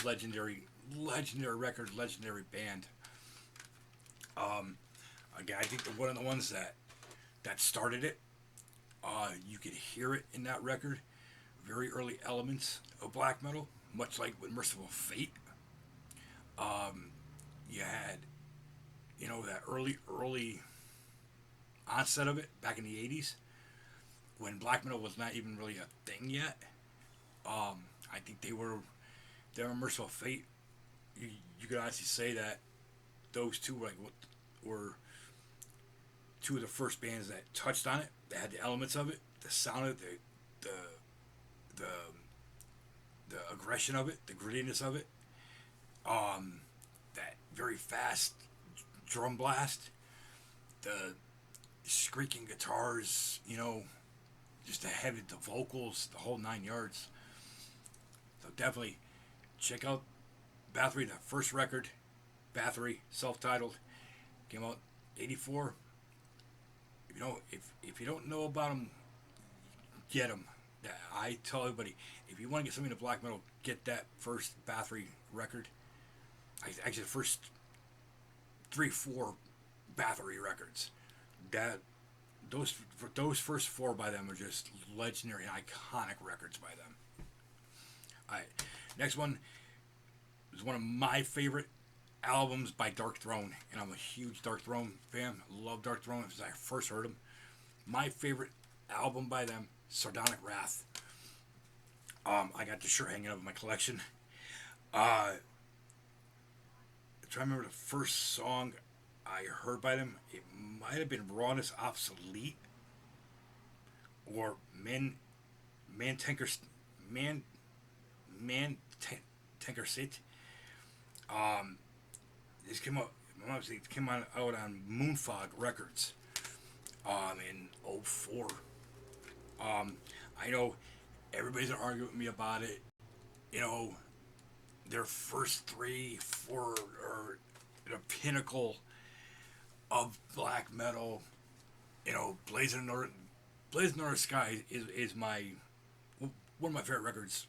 legendary record, legendary band. Again, I think they're one of the ones that started it. You could hear it in that record. Very early elements of black metal, much like with Merciful Fate. You had, that early onset of it back in the 80s when black metal was not even really a thing yet. I think they were Merciful Fate. You could honestly say that those two were 2 of the first bands that touched on it. They had the elements of it, the sound of it, the aggression of it, the grittiness of it. That very fast drum blast, the squeaking guitars, just the vocals, the whole 9 yards. So definitely check out Bathory, the first record, Bathory, self-titled, came out 84. If you don't know about them, get them. I tell everybody, if you want to get something to black metal, get that first Bathory record. Actually, the first 3, 4 Bathory records. Those first 4 by them are just legendary and iconic records by them. All right, next one is one of my favorite albums by Dark Throne, and I'm a huge Dark Throne fan. Love Dark Throne since I first heard them. My favorite album by them, Sardonic Wrath. I got the shirt hanging up in my collection. I'm trying to remember the first song I heard by them. It might have been Rawness Obsolete or Man Tanker Man Man Tanker Sit. Um, this came out. It came out on Moonfog Records. In '04. I know everybody's gonna argue with me about it. You know, their first three, four are the pinnacle of black metal. You know, Blazing North Sky is one of my favorite records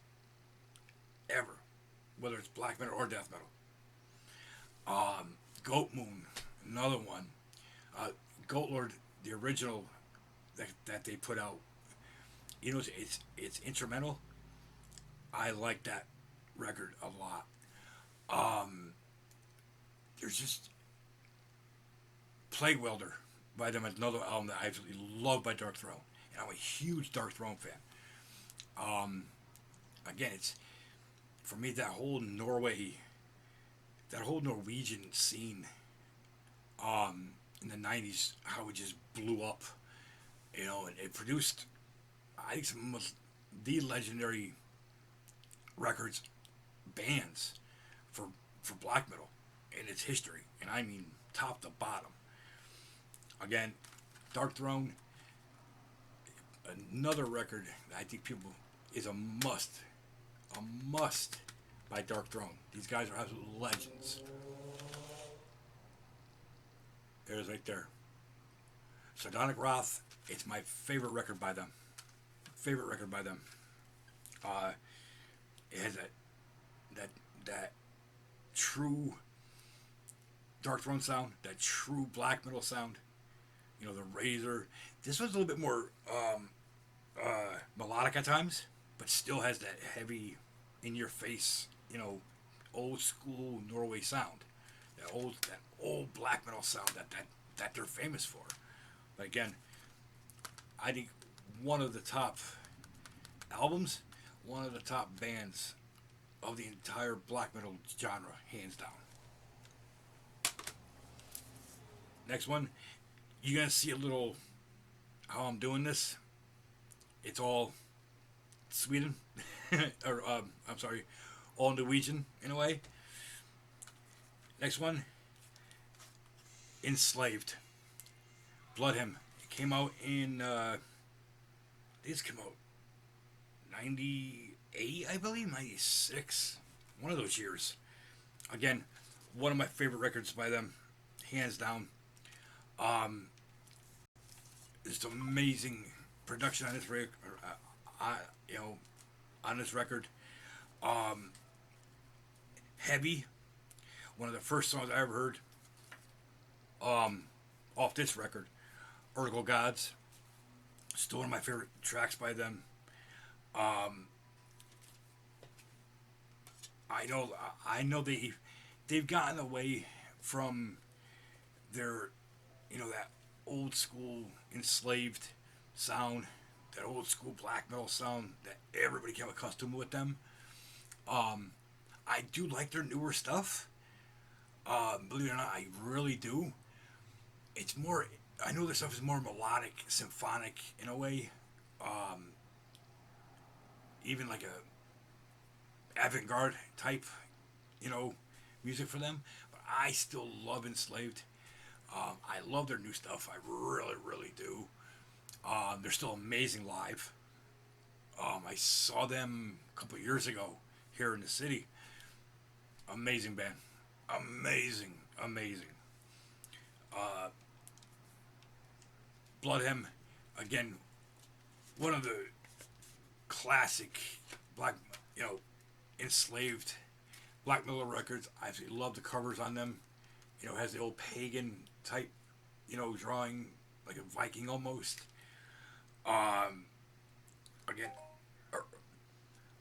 ever, whether it's black metal or death metal. Goat Moon, another one. Goat Lord, the original that they put out. You know, it's instrumental. I like that record a lot. There's just Plague Welder by them, another album that I absolutely love by Dark Throne, and I'm a huge Dark Throne fan. Again, it's for me that whole Norwegian scene, in the '90s, how it just blew up, you know, and it produced, I think, some of the legendary records, bands for black metal in its history, and I mean top to bottom. Again, Dark Throne, another record that I think people is a must by Dark Throne. These guys are absolute legends. It is right there. Sardonic Wrath, it's my favorite record by them. Favorite record by them. It has that true Dark Throne sound, that true black metal sound. You know, the Razor. This was a little bit more melodic at times, but still has that heavy, in your face, you know, old school Norway sound. That old black metal sound that they're famous for. But again, I think one of the top albums, one of the top bands of the entire black metal genre, hands down. Next one, you're gonna see a little how I'm doing this. It's all Sweden, or I'm sorry, all Norwegian in a way. Next one, Enslaved, Blood Hymn. It came out in these came out '98, I believe, '96, one of those years. Again, one of my favorite records by them, hands down. Just amazing production on this record. You know, on this record. Heavy, one of the first songs I ever heard. Off this record, Urgal Gods, still one of my favorite tracks by them. I know they've gotten away from their, you know, that old school Enslaved sound, that old school black metal sound that everybody came accustomed with them. I do like their newer stuff. Believe it or not, I really do. It's more, I know their stuff is more melodic, symphonic in a way. Even like a avant-garde type, you know, music for them. But I still love Enslaved. I love their new stuff. I really, really do. They're still amazing live. I saw them a couple of years ago here in the city. Amazing band. Amazing. Blood Hymn, again, one of the classic black, you know, Enslaved black metal records. I absolutely love the covers on them. You know, it has the old pagan type, you know, drawing, like a Viking almost. Again,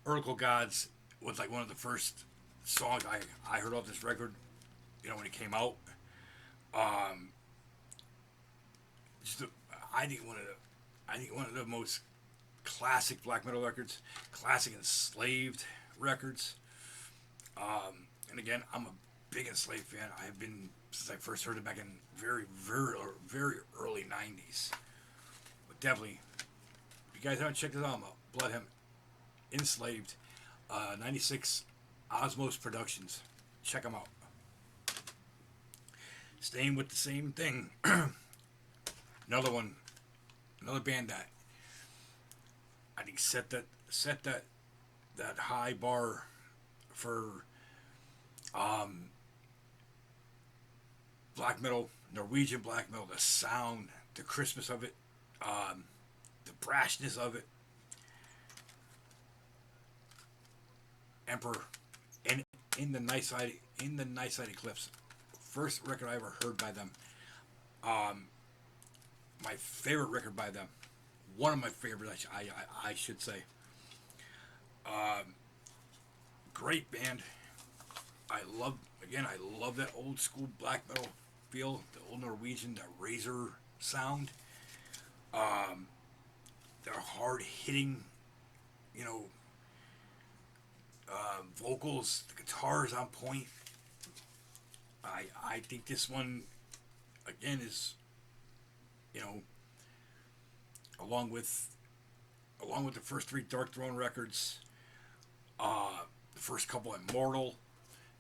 Urgal Gods was like one of the first songs I heard off this record, you know, when it came out. Just I think one of the most classic black metal records, classic Enslaved records. And again, I'm a big Enslaved fan. I have been since I first heard it back in very early '90s. But definitely, if you guys haven't checked this album out, Blood Hymn, Enslaved, '96, Osmos Productions. Check them out. Staying with the same thing. Another one, another band that I think set that high bar for black metal, Norwegian black metal, the sound, the crispness of it, the brashness of it. Emperor, and in the Night Side Eclipse, first record I ever heard by them. My favorite record by them, one of my favorites, I should say. Great band. I love that old school black metal feel, the old Norwegian, the razor sound. They're hard hitting, you know, vocals. The guitar is on point. I think this one, again, is, you know, along with the first three Dark Throne records, the first couple Immortal,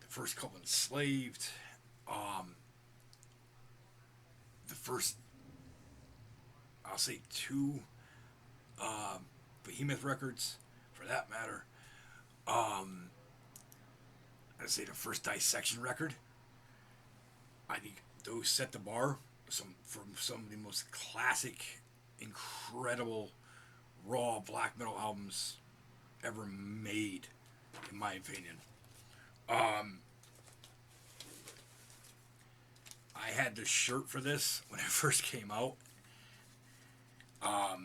the first couple Enslaved, the first, I'll say two Behemoth records, for that matter. I'd say the first Dissection record. I think those set the bar from some of the most classic, incredible, raw black metal albums ever made, in my opinion. I had the shirt for this when it first came out. I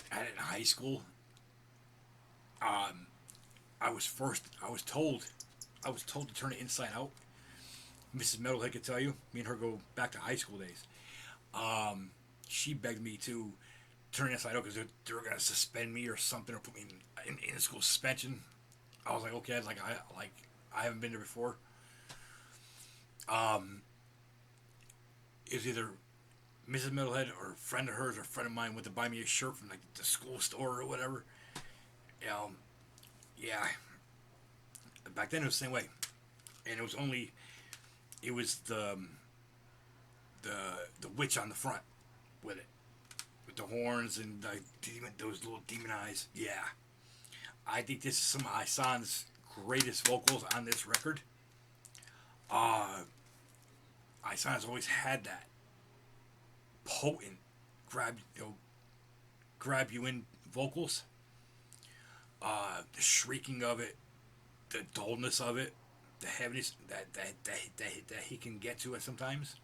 had it in high school. I was told to turn it inside out. Mrs. Metalhead could tell you. Me and her go back to high school days. She begged me to turn it inside out because they were gonna suspend me or something, or put me in school suspension. I was like, okay, I haven't been there before. It was either Mrs. Metalhead or a friend of hers or a friend of mine went to buy me a shirt from like the school store or whatever. Yeah. Back then it was the same way, and it was the witch on the front with it, with the horns and those little demon eyes. Yeah, I think this is some of Isan's greatest vocals on this record. Isan's always had that potent grab you in vocals. The shrieking of it, the dullness of it, the heaviness that he can get to it sometimes.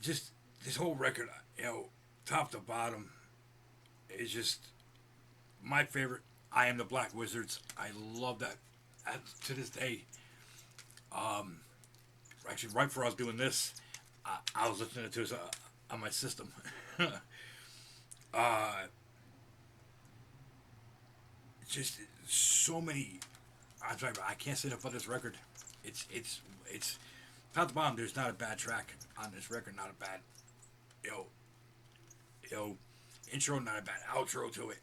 Just this whole record, top to bottom, is just my favorite. I Am the Black Wizards. I love that to this day. Actually, right before I was doing this, I was listening to it on my system. Just so many. I'm sorry, I can't say enough about this record. It's top to bottom. There's not a bad track on this record. Not a bad, intro. Not a bad outro to it.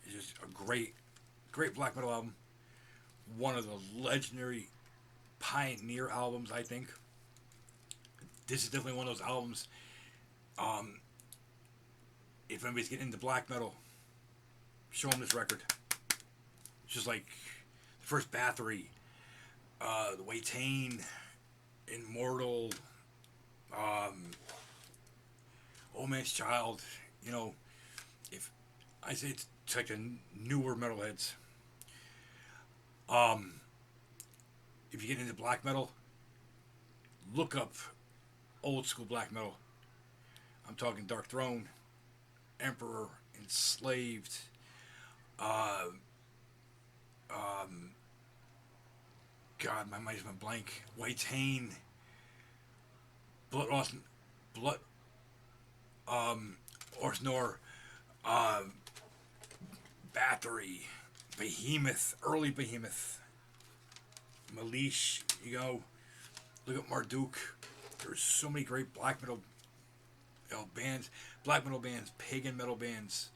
It's just a great black metal album. One of the legendary pioneer albums, I think. This is definitely one of those albums. If anybody's getting into black metal, show them this record. It's just like the first Bathory, the Waitain, Immortal, Old Man's Child. If I say it's like the newer metalheads. If you get into black metal, look up old school black metal. I'm talking Dark Throne, Emperor, Enslaved, God, my mind's been blank. Waitain, Blood or Snore, um, Battery, Behemoth, early Behemoth, Malish, look at Marduk. There's so many great black metal bands, black metal bands, pagan metal bands,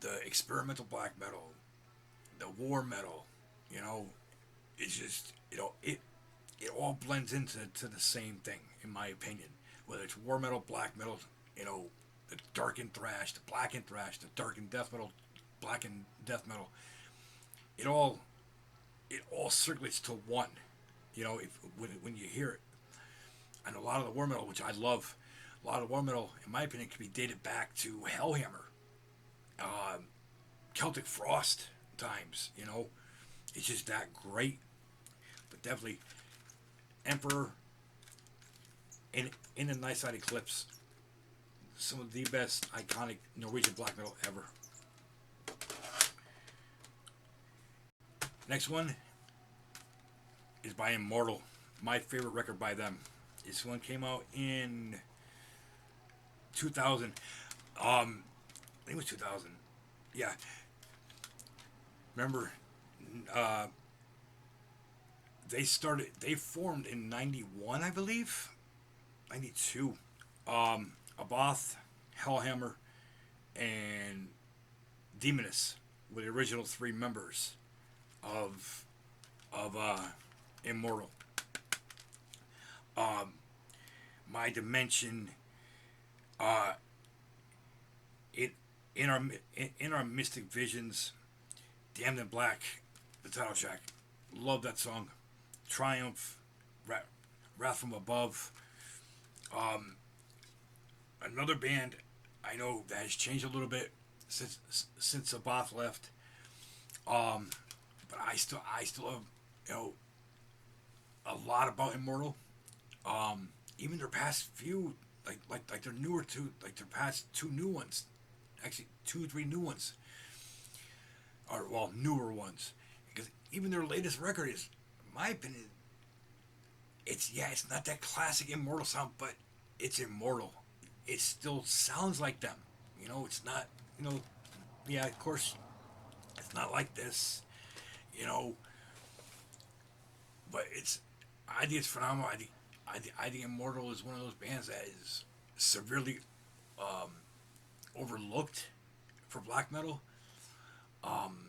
the experimental black metal, the war metal. You know, it's just it all blends into the same thing in my opinion. Whether it's war metal, black metal, the dark and thrash, the black and thrash, the dark and death metal, black and death metal. It all circulates to one. If when you hear it, and a lot of the war metal, which I love, a lot of war metal, in my opinion, can be dated back to Hellhammer, uh, Celtic Frost times. It's just that great. But definitely, Emperor in the Night Side Eclipse, some of the best iconic Norwegian black metal ever. Next one is by Immortal. My favorite record by them. This one came out in 2000. I think it was 2000. Yeah. Remember, they formed in 91, I believe. 92. Abath, Hellhammer, and Demoness were the original three members of Immortal. My Dimension, it in our Mystic Visions, Damned in Black, the title track. Love that song. Triumph, Wrath from Above. Another band I know that has changed a little bit since Abath left. But I still love a lot about Immortal. Even their past few, like their newer two, like their past two new ones, actually 2-3 new ones, or well newer ones, because even their latest record is, in my opinion, it's not that classic Immortal sound, but it's Immortal. It still sounds like them. It's not, yeah, of course, it's not like this, you know, but I think it's phenomenal. I think Immortal is one of those bands that is severely overlooked for black metal. Um,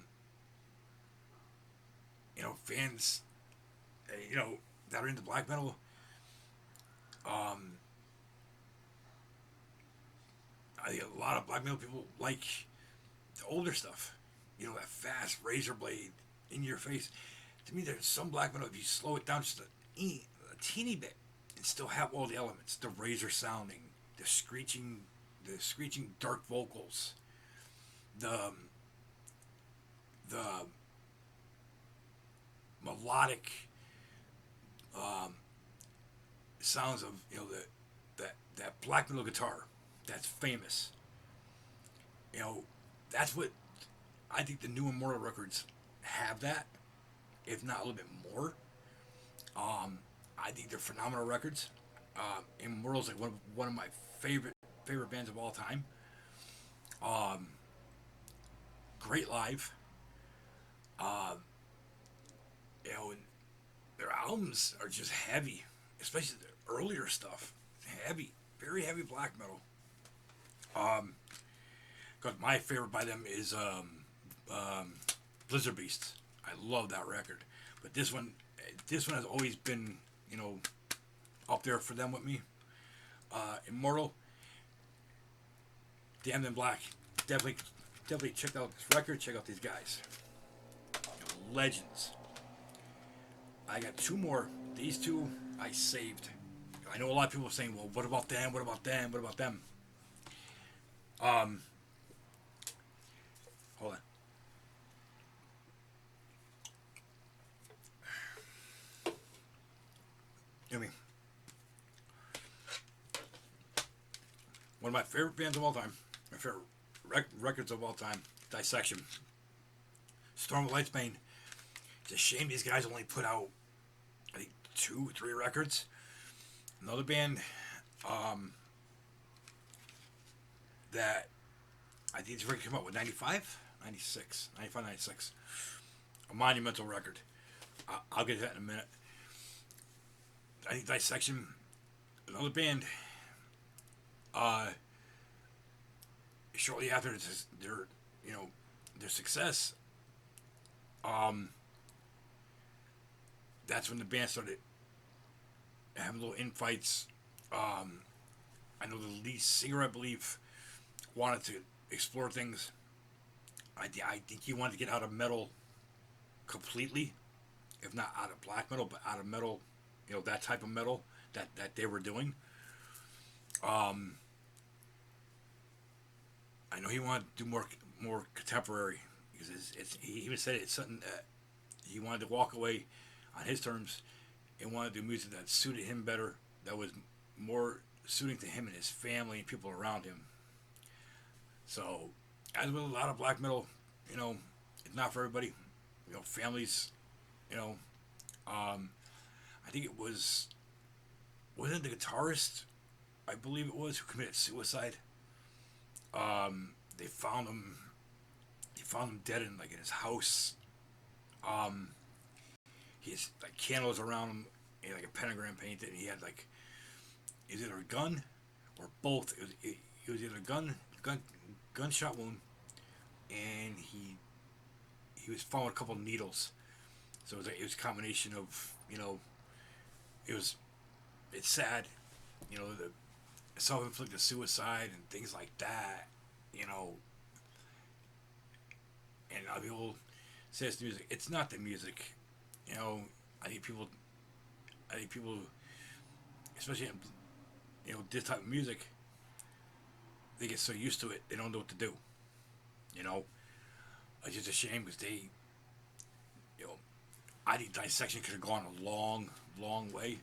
Fans, that are into black metal, um, I think a lot of black metal people like the older stuff. That fast razor blade in your face. To me, there's some black metal, if you slow it down just a teeny bit, and still have all the elements: the razor sounding, the screeching dark vocals, the melodic sounds of that black metal guitar that's famous. That's what I think the new Immortal records have, that, if not a little bit more. I think they're phenomenal records. Immortal's like one of my favorite bands of all time. Um, Great live. Um, and their albums are just heavy, especially the earlier stuff. Heavy, very heavy black metal. Cause my favorite by them is Blizzard Beasts. I love that record, but this one has always been up there for them with me. Immortal, Damned in Black. Definitely check out this record. Check out these guys. Legends. I got two more. These two I saved. I know a lot of people are saying, "Well, what about them? What about them? What about them?" Hold on. I mean, one of my favorite bands of all time, my favorite records of all time, Dissection. Storm of Light's Bane. It's a shame these guys only put out, I think, 2-3 records. Another band, that I think this record came out with 95, 96, 95, 96. A monumental record. I'll get to that in a minute. I think Dissection, another band, uh, shortly after their, you know, their success, um, that's when the band started having little infights. I know the lead singer, I believe, wanted to explore things. I think he wanted to get out of metal completely, if not out of black metal, but out of metal, that type of metal that they were doing. Um, I know he wanted to do more contemporary because he even said it's something that he wanted to walk away on his terms and wanted to do music that suited him better, that was more suiting to him and his family and people around him. So, as with a lot of black metal, it's not for everybody. Families, you know, I think it wasn't the guitarist, I believe it was, who committed suicide. They found him. They found him dead in his house. Um, he has like candles around him, and like a pentagram painted. And he had like either a gun or both. It was either a gunshot wound, and he was found with a couple of needles. So it was a combination of it's sad, the self-inflicted suicide and things like that, and a lot of people say it's the music. It's not the music, I think people, especially this type of music, they get so used to it they don't know what to do. You know, it's just a shame because you know, I think Dissection could have gone a long, long way.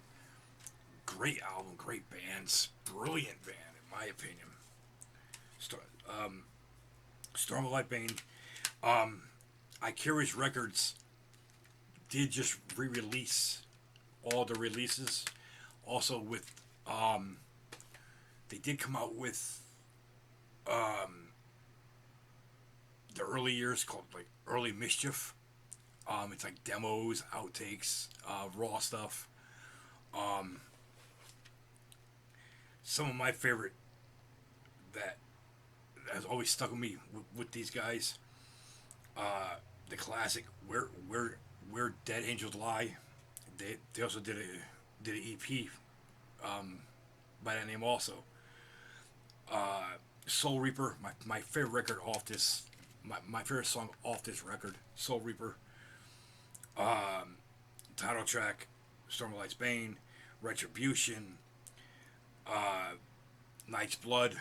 Great album, great bands, brilliant band in my opinion. Storm of Light Bane. Icarius Records did just re-release all the releases. Also with they did come out with the early years called like Early Mischief. It's like demos, outtakes, raw stuff. Some of my favorite that has always stuck with me with these guys. The classic Where Dead Angels Lie. They also did an EP by that name also. Soul Reaper, my favorite record off this, my favorite song off this record, Soul Reaper. Title track, Storm of Light's Bane, Retribution, Night's Blood.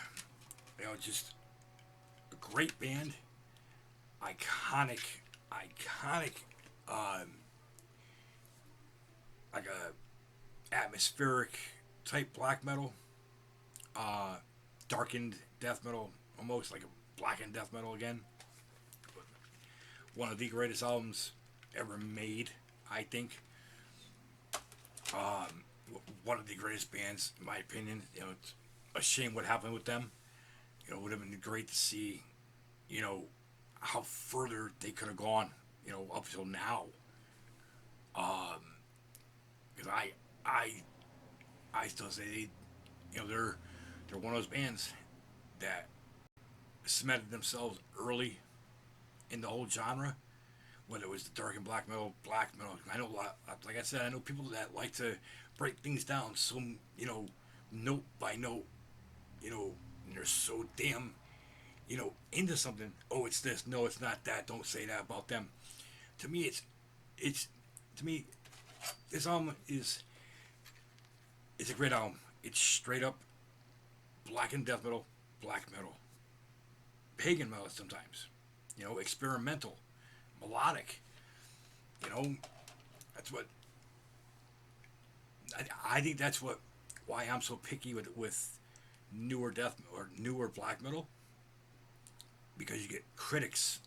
Just a great band, iconic, like a atmospheric type black metal, darkened death metal, almost like a blackened death metal again. One of the greatest albums ever made, I think. One of the greatest bands, in my opinion. It's a shame what happened with them. It would have been great to see, how further they could have gone, up till now. Because I still say they're one of those bands that cemented themselves early in the whole genre, whether it was the dark and black metal. I know a lot, like I said, I know people that like to break things down, so note by note, and they're so damn, into something. Oh, it's this. No, it's not that. Don't say that about them. To me, it's to me, this album it's a great album. It's straight up blackened death metal, black metal, pagan metal sometimes, experimental, melodic. That's what I think. That's why I'm so picky with newer death or newer black metal, because you get critics.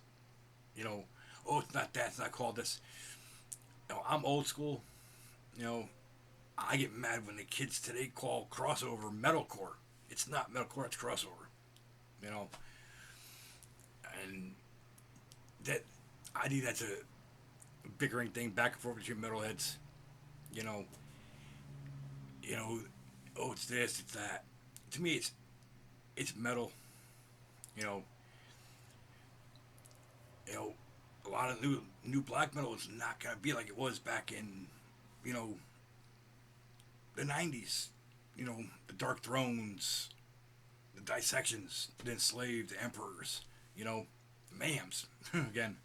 Oh, it's not that. It's not called this. I'm old school. I get mad when the kids today call crossover metalcore. It's not metalcore. It's crossover. you know, and that I think that's a bickering thing back and forth between metalheads. You know, you know, oh, it's this, it's that. To me, it's metal. You know, you know, a lot of new black metal is not gonna be like it was back in, you know, the '90s. You know, the Dark Thrones, the Dissections, the Enslaved Emperors. You know, Mayhems again.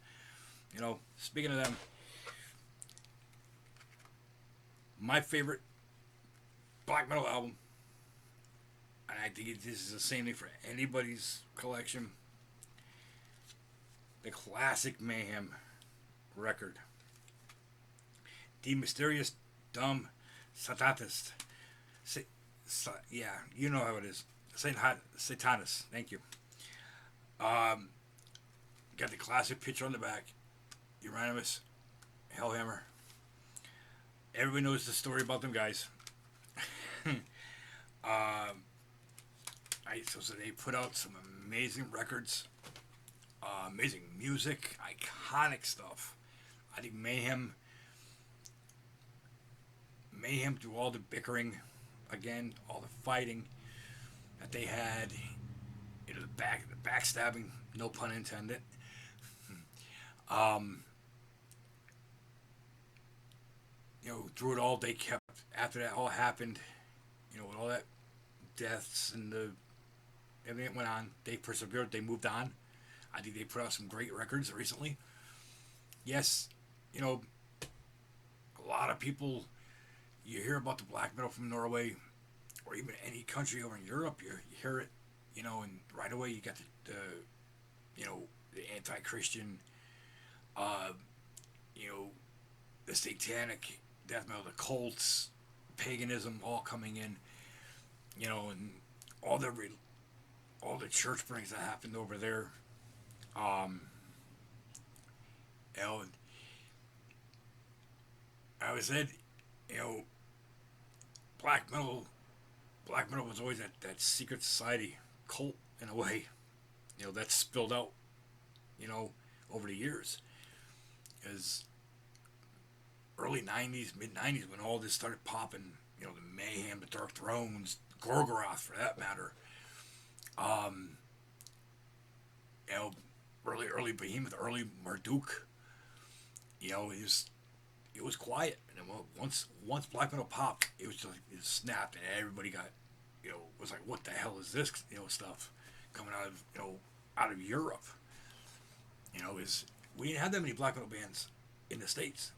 You know, speaking of them, my favorite black metal album, and I think this is the same thing for anybody's collection. The classic Mayhem record, The Mysterious Dumb Satanist. Yeah, you know how it is. Satanist. Thank you. Um, got the classic picture on the back. Euronymous, Hellhammer. Everybody knows the story about them guys. So they put out some amazing records, amazing music, iconic stuff. I think Mayhem through all the bickering, again, all the fighting that they had, you know, the backstabbing, no pun intended. Um, you know, through it all, they kept after that all happened. You know, with all that deaths and the everything that went on, they persevered. They moved on. I think they put out some great records recently. Yes, you know, a lot of people, you hear about the black metal from Norway or even any country over in Europe, you hear it, you know, and right away you got the you know, the anti-Christian, uh, you know, the satanic death metal, the cults, paganism, all coming in, you know, and all the all the church burnings that happened over there. Um, you know, I was said, you know, black metal, black metal was always that secret society cult in a way, you know, that spilled out, you know, over the years. As early '90s, mid '90s, when all this started popping, you know, the Mayhem, the Dark Thrones, Gorgoroth for that matter. Um, you know, early Behemoth, early Marduk. You know, it was quiet, and then once black metal popped, it was just like it snapped, and everybody got, you know, was like, what the hell is this, you know, stuff coming out of, you know, out of Europe. You know, is we didn't have that many black metal bands in the states.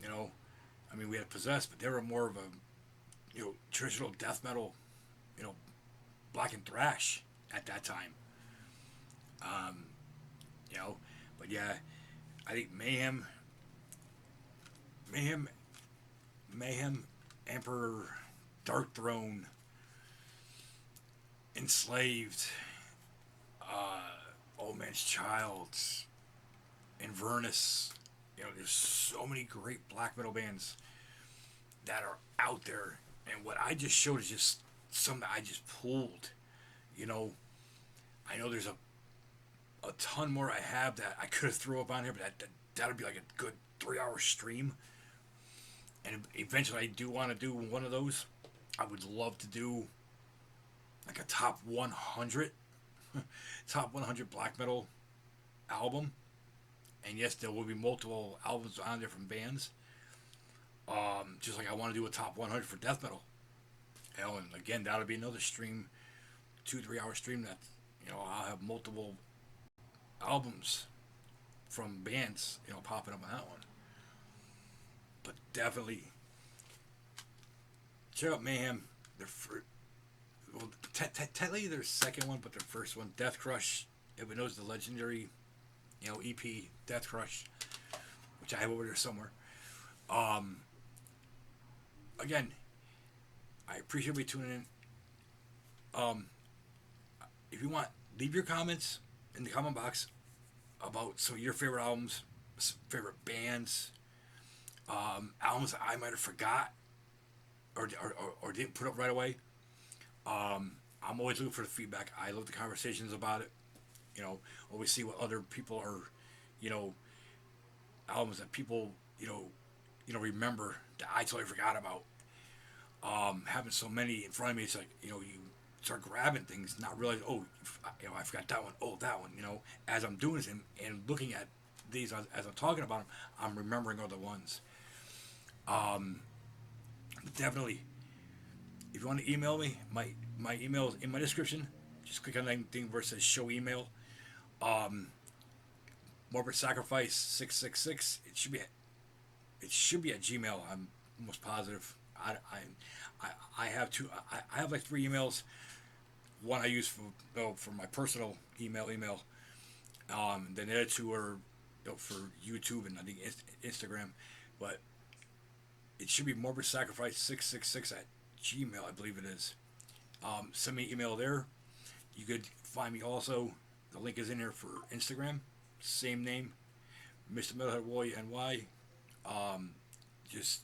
You know, I mean, we had Possessed, but they were more of a, you know, traditional death metal, you know, black and thrash at that time. Um, you know, but yeah, I think Mayhem, Mayhem, Emperor, Dark Throne, Enslaved, Old Man's Child, Inverness. You know, there's so many great black metal bands that are out there, and what I just showed is just some that I just pulled. You know, I know there's a ton more I have that I could have thrown up on here, but that'd be like a good 3 hour stream. And eventually, I do want to do one of those. I would love to do like a top 100, top 100 black metal album. And yes, there will be multiple albums on different bands. Just like I want to do a top 100 for death metal. You know, and again, that'll be another stream, 2 3 hour stream that, you know, I'll have multiple albums from bands, you know, popping up on that one. But definitely check out Mayhem. Their well, technically their second one, but their first one, Death Crush. Everybody knows the legendary, you know, EP Death Crush, which I have over there somewhere. Um, Again, I appreciate you tuning in. Um, if you want, leave your comments in the comment box about some of your favorite albums, favorite bands, albums that I might have forgot or didn't put up right away. I'm always looking for the feedback. I love the conversations about it. You know, always see what other people are, you know, albums that people, remember that I totally forgot about. Having so many in front of me, it's like, you start grabbing things, not realizing, oh, I forgot that one. Oh, that one. As I'm doing this and looking at these as I'm talking about them, I'm remembering other ones. Um, Definitely, if you want to email me, my email is in my description. Just click on that thing where it says show email. Um, Morbid Sacrifice 666. It should be at Gmail. I'm almost positive. I have two. I have like three emails. One I use for my personal email. Then the other two are for YouTube and I think Instagram. But it should be Morbid Sacrifice 666 at Gmail. I believe it is. Send me an email there. You could find me also. The link is in here for Instagram. Same name, Mr. Metalhead Warrior NY. Just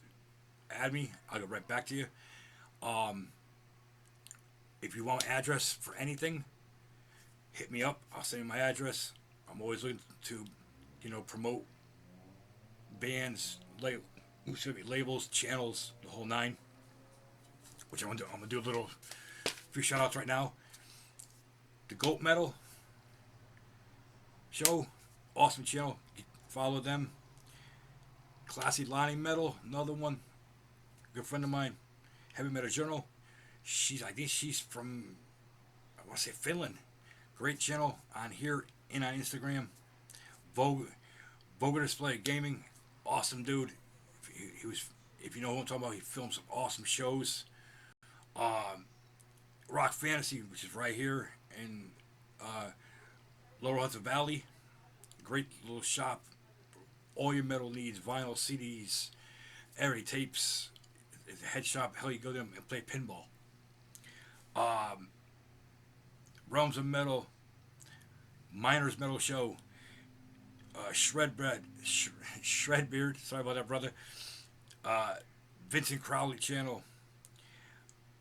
add me. I'll get right back to you. Um, if you want an address for anything, hit me up. I'll send you my address. I'm always looking to, promote bands, labels, channels, the whole nine. Which I'm gonna do a little few shout outs right now. The Goat Metal Show, awesome channel. Follow them. Classy Lonnie Metal, another one. Good friend of mine. Heavy Metal Journal. I think she's from, I want to say Finland. Great channel on here and on Instagram. Vogue Display Gaming, awesome dude. If you know who I'm talking about, he films some awesome shows. Rock Fantasy, which is right here in Lower Hudson Valley. Great little shop. All your metal needs, vinyl, CDs, every tapes. It's a head shop. Hell, you go there and play pinball. Realms of Metal, Miners Metal Show, Shredbeard. Sorry about that, brother. Vincent Crowley channel.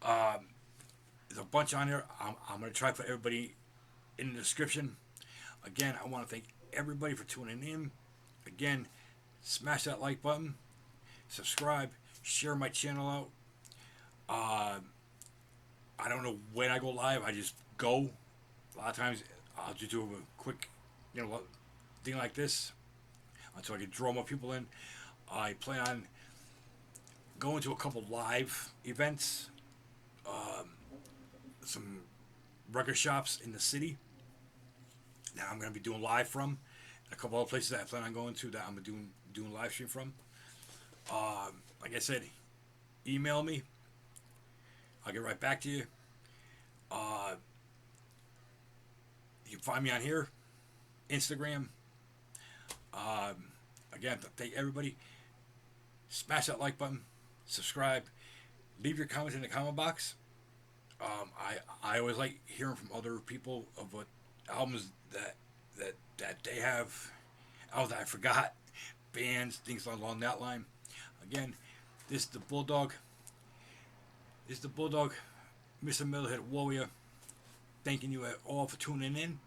There's a bunch on here. I'm going to try to put everybody in the description. Again, I want to thank everybody for tuning in. Again, smash that like button, subscribe, share my channel out. I don't know when I go live. I just go. A lot of times I'll just do a quick, thing like this until I can draw more people in. I plan on going to a couple live events, some record shops in the city that I'm going to be doing live from. A couple other places that I plan on going to that I'm doing live stream from. Like I said, email me. I'll get right back to you. You can find me on here, Instagram. Again, thank everybody. Smash that like button, subscribe, leave your comments in the comment box. I always like hearing from other people of what albums that they have, albums that I forgot, bands, things along that line. Again, this is the Bulldog. Mr. Metalhead Warrior. Thanking you all for tuning in.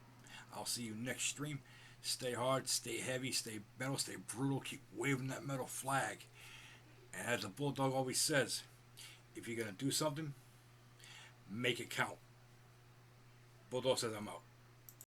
I'll see you next stream. Stay hard, stay heavy, stay metal, stay brutal. Keep waving that metal flag. And as the Bulldog always says, if you're going to do something, make it count. Bulldog says I'm out.